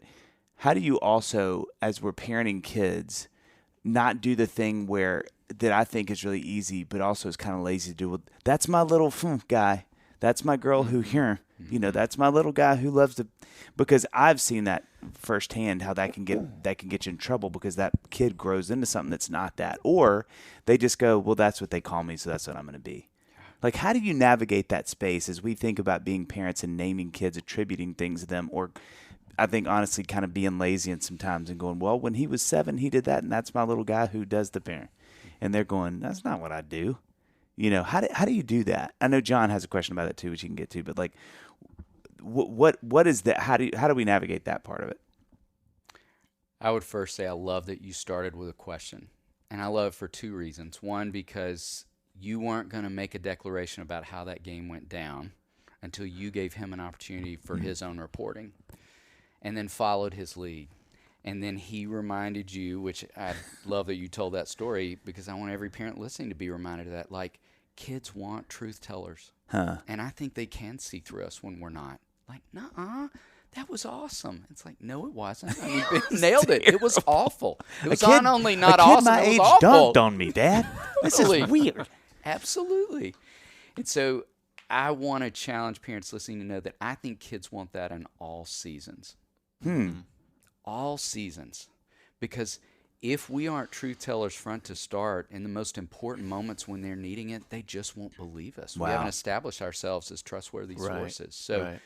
Speaker 1: how do you also, as we're parenting kids, not do the thing that I think is really easy, but also is kind of lazy to do? Well, that's my little guy. That's my girl who here, that's my little guy who loves to, because I've seen that firsthand, how that can get you in trouble because that kid grows into something that's not that, or they just go, well, that's what they call me, so that's what I'm going to be. Like, how do you navigate that space as we think about being parents and naming kids, attributing things to them, or I think honestly kind of being lazy and sometimes and going, well, when he was 7, he did that, and that's my little guy who does the parent, and they're going, that's not what I do. How do you do that? I know John has a question about it too, which you can get to, but like, what is that? How do we navigate that part of it?
Speaker 3: I would first say I love that you started with a question, and I love it for 2 reasons. One, because you weren't going to make a declaration about how that game went down until you gave him an opportunity for his own reporting, and then followed his lead. And then he reminded you, which I love that you told that story, because I want every parent listening to be reminded of that. Like, kids want truth tellers.
Speaker 1: Huh.
Speaker 3: And I think they can see through us when we're not. Like, nuh-uh, that was awesome. It's like, no, it wasn't. I mean, Ben nailed it. It was awful. It was not only not awesome,
Speaker 4: my
Speaker 3: it was
Speaker 4: age
Speaker 3: awful.
Speaker 4: dunked on me, Dad. This is weird.
Speaker 3: Absolutely. And so I want to challenge parents listening to know that I think kids want that in all seasons. All seasons. Because if we aren't truth tellers front to start in the most important moments when they're needing it, they just won't believe us.
Speaker 1: Wow.
Speaker 3: We haven't established ourselves as trustworthy sources. So
Speaker 2: Right.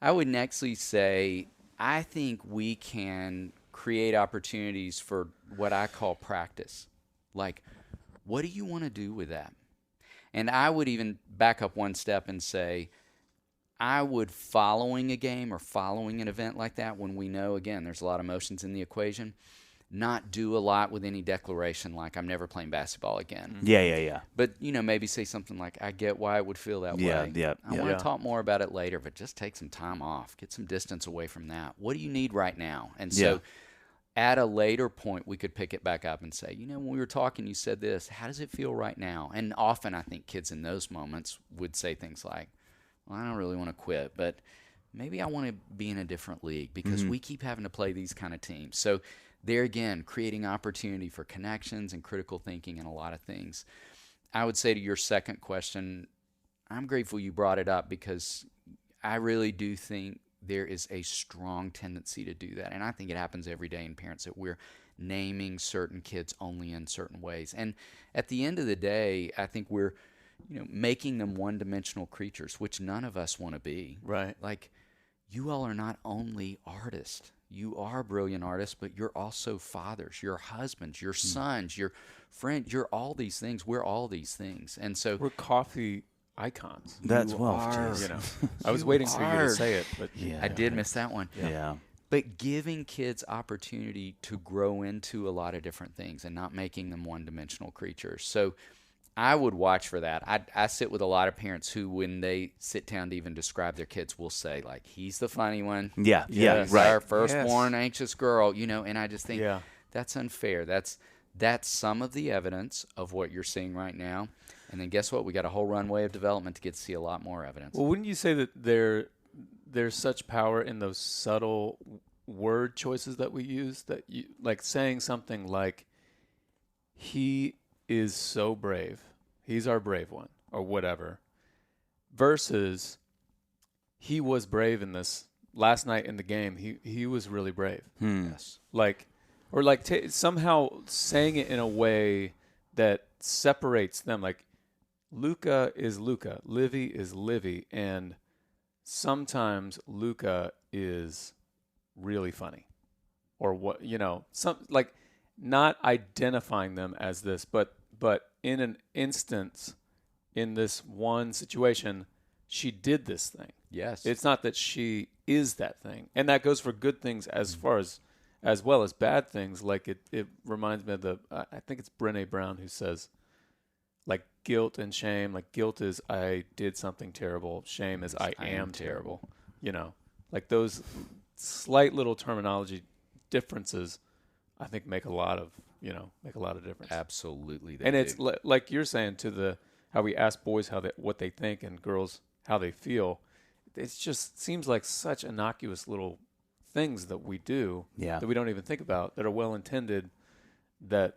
Speaker 3: I would nextly say I think we can create opportunities for what I call practice. Like, what do you want to do with that? And I would even back up one step and say, I would, following a game or following an event like that, when we know, again, there's a lot of emotions in the equation, not do a lot with any declaration like, I'm never playing basketball again.
Speaker 1: Yeah.
Speaker 3: But, maybe say something like, I get why it would feel that way. I want to talk more about it later, but just take some time off. Get some distance away from that. What do you need right now? And so at a later point, we could pick it back up and say, when we were talking, you said this. How does it feel right now? And often I think kids in those moments would say things like, well, I don't really want to quit, but maybe I want to be in a different league because we keep having to play these kind of teams. So there again, creating opportunity for connections and critical thinking and a lot of things. I would say to your second question, I'm grateful you brought it up because I really do think there is a strong tendency to do that. And I think it happens every day in parents that we're naming certain kids only in certain ways. And at the end of the day, I think we're making them one-dimensional creatures, which none of us want to be.
Speaker 2: Right.
Speaker 3: Like, you all are not only artists. You are brilliant artists, but you're also fathers, you're husbands, you're sons, you're friends, you're all these things. We're all these things. And so
Speaker 2: We're coffee icons.
Speaker 1: That's
Speaker 3: you
Speaker 1: well.
Speaker 3: are.
Speaker 1: geez.
Speaker 2: I was waiting for you to say it, but
Speaker 3: I did miss that one.
Speaker 1: Yeah.
Speaker 3: But giving kids opportunity to grow into a lot of different things and not making them one-dimensional creatures. So I would watch for that. I sit with a lot of parents who, when they sit down to even describe their kids, will say, like, he's the funny one.
Speaker 1: Yeah.
Speaker 3: He's
Speaker 1: Right.
Speaker 3: our firstborn anxious girl, and I just think
Speaker 2: Yeah.
Speaker 3: that's unfair. That's some of the evidence of what you're seeing right now. And then guess what? We got a whole runway of development to get to see a lot more evidence.
Speaker 2: Well, wouldn't you say that there's such power in those subtle word choices that we use, that you like saying something like, he is so brave, he's our brave one, or whatever, versus he was brave in this last night in the game. He was really brave.
Speaker 3: Yes.
Speaker 2: Somehow saying it in a way that separates them. Like, Luca is Luca, Livy is Livy, and sometimes Luca is really funny, or what, some, like, not identifying them as this, but in an instance, in this one situation, she did this thing.
Speaker 3: Yes.
Speaker 2: It's not that she is that thing, and that goes for good things as far as well as bad things. Like, it reminds me of I think it's Brené Brown who says, like, guilt and shame. Like, guilt is I did something terrible. Shame is I am terrible. Like, those slight little terminology differences, I think make a lot of difference.
Speaker 3: Absolutely.
Speaker 2: And it's like you're saying, to how we ask boys what they think and girls how they feel. It just seems like such innocuous little things that we do that we don't even think about, that are well intended, that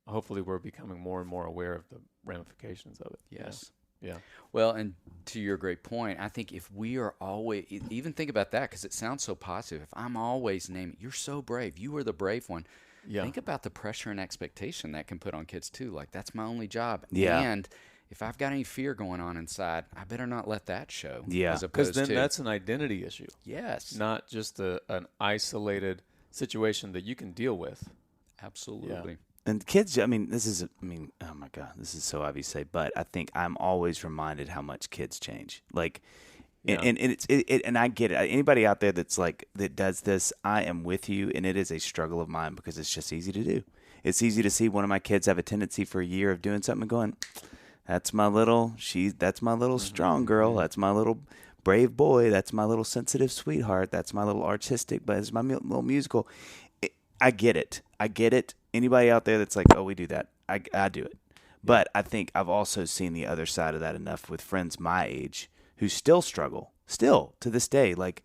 Speaker 2: hopefully we're becoming more and more aware of the ramifications of it.
Speaker 3: Yes.
Speaker 2: Yeah.
Speaker 3: Well, and to your great point, I think if we are always, even think about that, because it sounds so positive. If I'm always naming, you're so brave, you were the brave one.
Speaker 2: Yeah.
Speaker 3: Think about the pressure and expectation that can put on kids too. Like, that's my only job.
Speaker 1: Yeah.
Speaker 3: And if I've got any fear going on inside, I better not let that show.
Speaker 1: Yeah.
Speaker 3: As
Speaker 2: Because
Speaker 3: opposed
Speaker 2: then
Speaker 3: to,
Speaker 2: that's an identity issue,
Speaker 3: yes,
Speaker 2: not just an isolated situation that you can deal with.
Speaker 3: absolutely.
Speaker 1: And kids, oh my God, this is so obvious to say, but I think I'm always reminded how much kids change. Like, and and I get it. Anybody out there that's like, that does this, I am with you, and it is a struggle of mine because it's just easy to do. It's easy to see one of my kids have a tendency for a year of doing something and going, that's my little strong girl. That's my little brave boy. That's my little sensitive sweetheart. That's my little artistic, but it's my little musical. I get it. Anybody out there that's like, oh, we do that, I do it. But I think I've also seen the other side of that enough with friends my age who still struggle, still to this day. Like,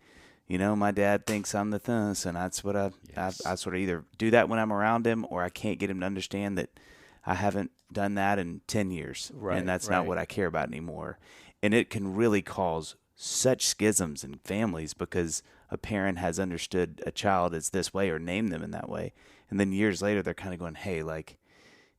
Speaker 1: my dad thinks I'm the thing, and that's what I sort of either do that when I'm around him, or I can't get him to understand that I haven't done that in 10 years, and that's not what I care about anymore. And it can really cause such schisms in families because a parent has understood a child as this way or named them in that way. And then years later, they're kind of going, hey, like,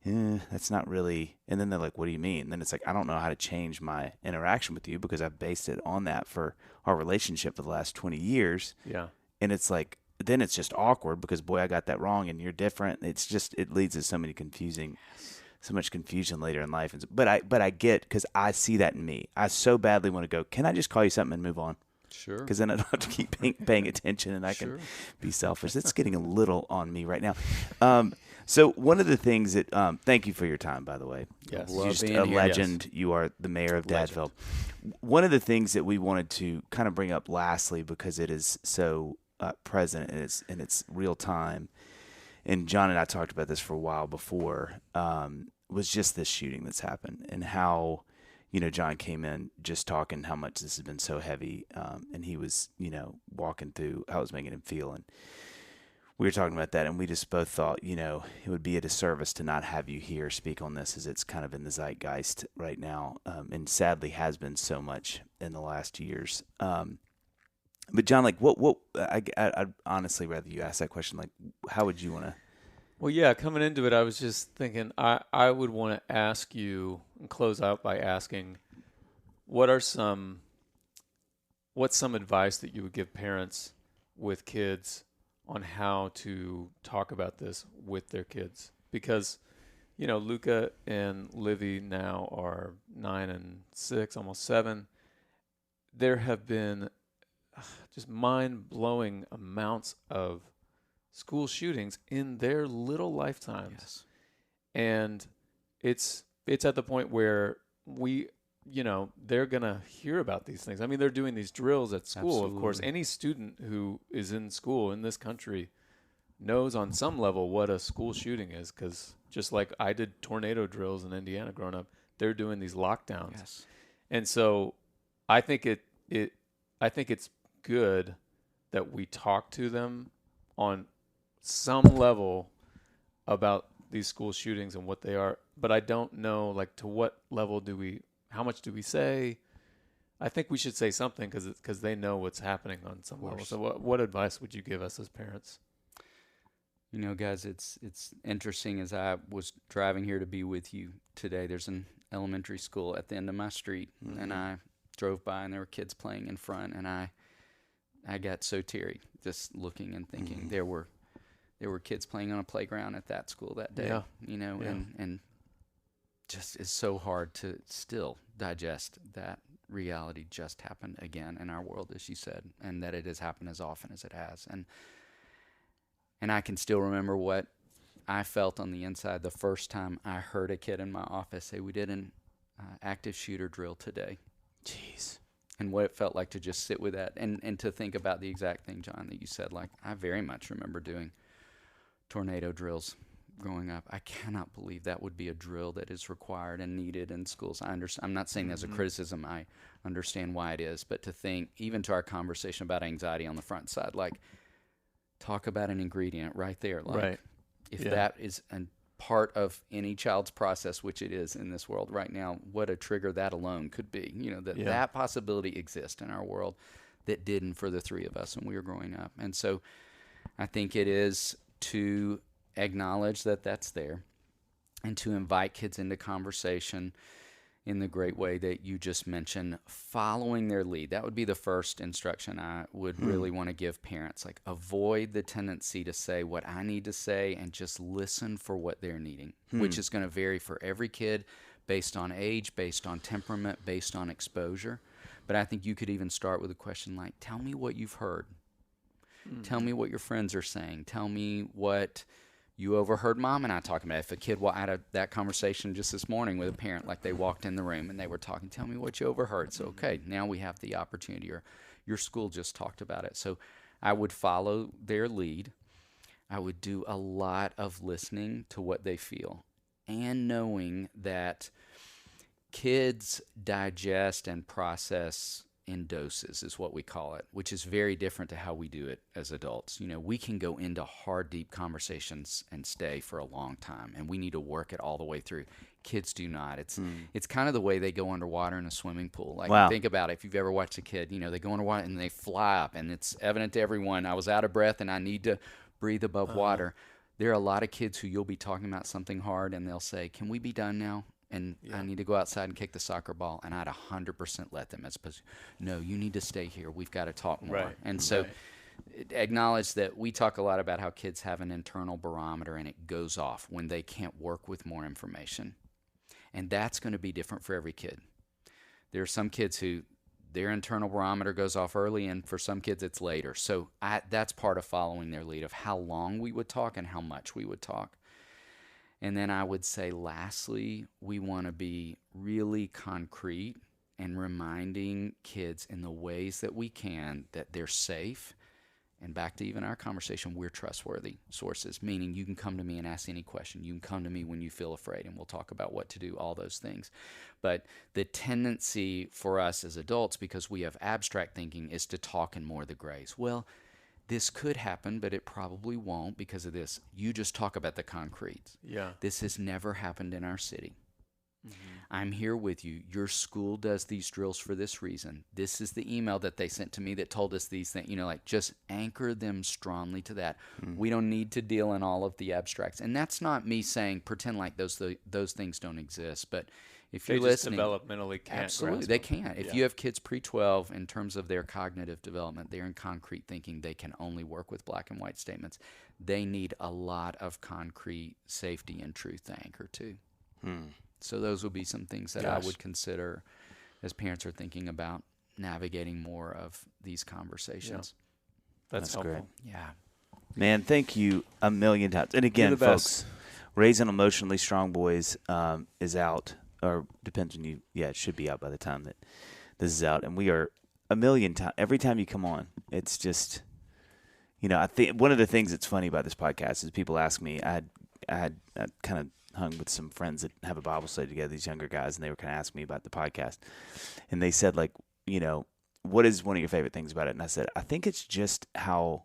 Speaker 1: that's not really. And then they're like, what do you mean? And then it's like, I don't know how to change my interaction with you because I've based it on that for our relationship for the last 20 years.
Speaker 2: Yeah.
Speaker 1: And it's like, then it's just awkward because, boy, I got that wrong and you're different. It's just, it leads to so much confusion later in life. But I get, because I see that in me. I so badly want to go, can I just call you something and move on?
Speaker 3: Sure.
Speaker 1: Because then I don't have to keep paying attention and I can be selfish. It's getting a little on me right now. So one of the things that, thank you for your time, by the way.
Speaker 2: Yes.
Speaker 1: You're just a legend. Yes. You are the mayor of Dadville. One of the things that we wanted to kind of bring up lastly, because it is so present and it's real time, and John and I talked about this for a while before, was just this shooting that's happened and how, John came in just talking how much this has been so heavy, and he was, walking through how it was making him feel. And we were talking about that, and we just both thought, it would be a disservice to not have you here speak on this, as it's kind of in the zeitgeist right now, and sadly has been so much in the last years. But John, like, I'd honestly rather you ask that question. Like, how would you want to?
Speaker 2: Well, yeah, coming into it, I was just thinking I would want to ask you and close out by asking, what's some advice that you would give parents with kids on how to talk about this with their kids? Because, Luca and Livy now are 9 and 6, almost 7. There have been just mind-blowing amounts of school shootings in their little lifetimes.
Speaker 3: Yes.
Speaker 2: And it's at the point where they're going to hear about these things. I mean, they're doing these drills at school.
Speaker 3: Absolutely.
Speaker 2: Of course, any student who is in school in this country knows on some level what a school shooting is, because just like I did tornado drills in Indiana growing up, they're doing these lockdowns.
Speaker 3: Yes.
Speaker 2: And so I think it's good that we talk to them on some level about these school shootings and what they are, but I don't know, like, to what level how much do we say? I think we should say something because they know what's happening on some level. So what advice would you give us as parents?
Speaker 3: Guys, it's interesting. As I was driving here to be with you today, there's an elementary school at the end of my street, and I drove by and there were kids playing in front, and I got so teary just looking and thinking there were kids playing on a playground at that school that day. And just it's so hard to still digest that reality just happened again in our world, as you said, and that it has happened as often as it has. And I can still remember what I felt on the inside the first time I heard a kid in my office say, we did an active shooter drill today.
Speaker 1: Jeez.
Speaker 3: And what it felt like to just sit with that and to think about the exact thing, John, that you said. Like, I very much remember doing tornado drills growing up. I cannot believe that would be a drill that is required and needed in schools. I'm not saying as a criticism. I understand why it is. But to think, even to our conversation about anxiety on the front side, like, talk about an ingredient right there. Like, if that is a part of any child's process, which it is in this world right now, what a trigger that alone could be. That possibility exists in our world that didn't for the three of us when we were growing up. And so I think it is to acknowledge that that's there and to invite kids into conversation in the great way that you just mentioned, following their lead. That would be the first instruction I would really want to give parents. Like, avoid the tendency to say what I need to say and just listen for what they're needing, which is going to vary for every kid based on age, based on temperament, based on exposure. But I think you could even start with a question like, tell me what you've heard. Tell me what your friends are saying. Tell me what you overheard Mom and I talking about. If a kid had that conversation just this morning with a parent, like they walked in the room and they were talking, tell me what you overheard. So, okay, now we have the opportunity, or your school just talked about it. So I would follow their lead. I would do a lot of listening to what they feel. and knowing that kids digest and process in doses is what we call it, which is very different to how we do it as adults. We can go into hard, deep conversations and stay for a long time, and we need to work it all the way through. Kids do not. It's kind of the way they go underwater in a swimming pool. Like, think about it. If you've ever watched a kid, they go underwater and they fly up, and it's evident to everyone, I was out of breath and I need to breathe above water. There are a lot of kids who you'll be talking about something hard, and they'll say, "Can we be done now? And I need to go outside and kick the soccer ball." And I'd 100% let them, as opposed to, "No, you need to stay here. We've got to talk more."
Speaker 2: Right.
Speaker 3: And so acknowledge that we talk a lot about how kids have an internal barometer, and it goes off when they can't work with more information. And that's going to be different for every kid. There are some kids who their internal barometer goes off early, and for some kids it's later. So that's part of following their lead of how long we would talk and how much we would talk. And then I would say, lastly, we want to be really concrete and reminding kids in the ways that we can that they're safe. And back to even our conversation, we're trustworthy sources, meaning you can come to me and ask any question. You can come to me when you feel afraid, and we'll talk about what to do, all those things. But the tendency for us as adults, because we have abstract thinking, is to talk in more of the grays. Well, this could happen, but it probably won't because of this. You just talk about the concrete.
Speaker 2: Yeah.
Speaker 3: This has never happened in our city. I'm here with you. Your school does these drills for this reason. This is the email that they sent to me that told us these things. Just anchor them strongly to that. We don't need to deal in all of the abstracts. And that's not me saying pretend like those things don't exist. But if you're listening,
Speaker 2: developmentally can't.
Speaker 3: Absolutely, they can. If you have kids pre-12, in terms of their cognitive development, they're in concrete thinking. They can only work with black and white statements. They need a lot of concrete safety and truth to anchor to. So those would be some things that I would consider as parents are thinking about navigating more of these conversations.
Speaker 2: Yeah. That's helpful.
Speaker 1: Great.
Speaker 3: Yeah.
Speaker 1: Man, thank you a million times. And again, folks, Raising Emotionally Strong Boys is out, or depends on you. Yeah, it should be out by the time that this is out. And we are a million times. Every time you come on, it's just, I think one of the things that's funny about this podcast is people ask me, I had kind of hung with some friends that have a Bible study together, these younger guys, and they were kind of asking me about the podcast. And they said, what is one of your favorite things about it? And I said, I think it's just how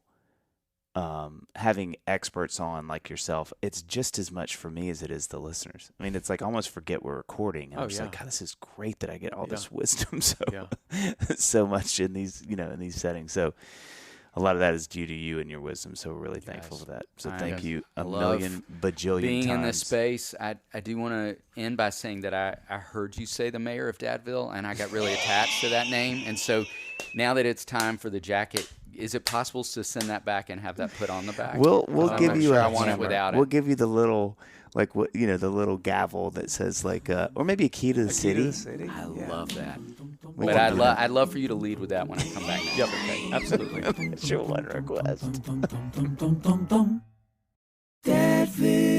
Speaker 1: having experts on like yourself, it's just as much for me as it is the listeners. I mean, it's like I almost forget we're recording. And I'm just like, God, this is great that I get all this wisdom so much in these, in these settings. So a lot of that is due to you and your wisdom, so we're really thankful for that. So thank you a million bajillion
Speaker 3: being
Speaker 1: times.
Speaker 3: In this space. I do want to end by saying that I heard you say the mayor of Dadville, and I got really attached to that name. And so now that it's time for the jacket, is it possible to send that back and have that put on the back?
Speaker 1: We'll give you
Speaker 3: I want it without it.
Speaker 1: We'll give you the little, the little gavel that says or maybe a key to the city.
Speaker 3: I love that. But I'd love for you to lead with that when I come back next.
Speaker 2: Yep. Okay. Absolutely.
Speaker 1: Sure, one request.
Speaker 4: Dadville.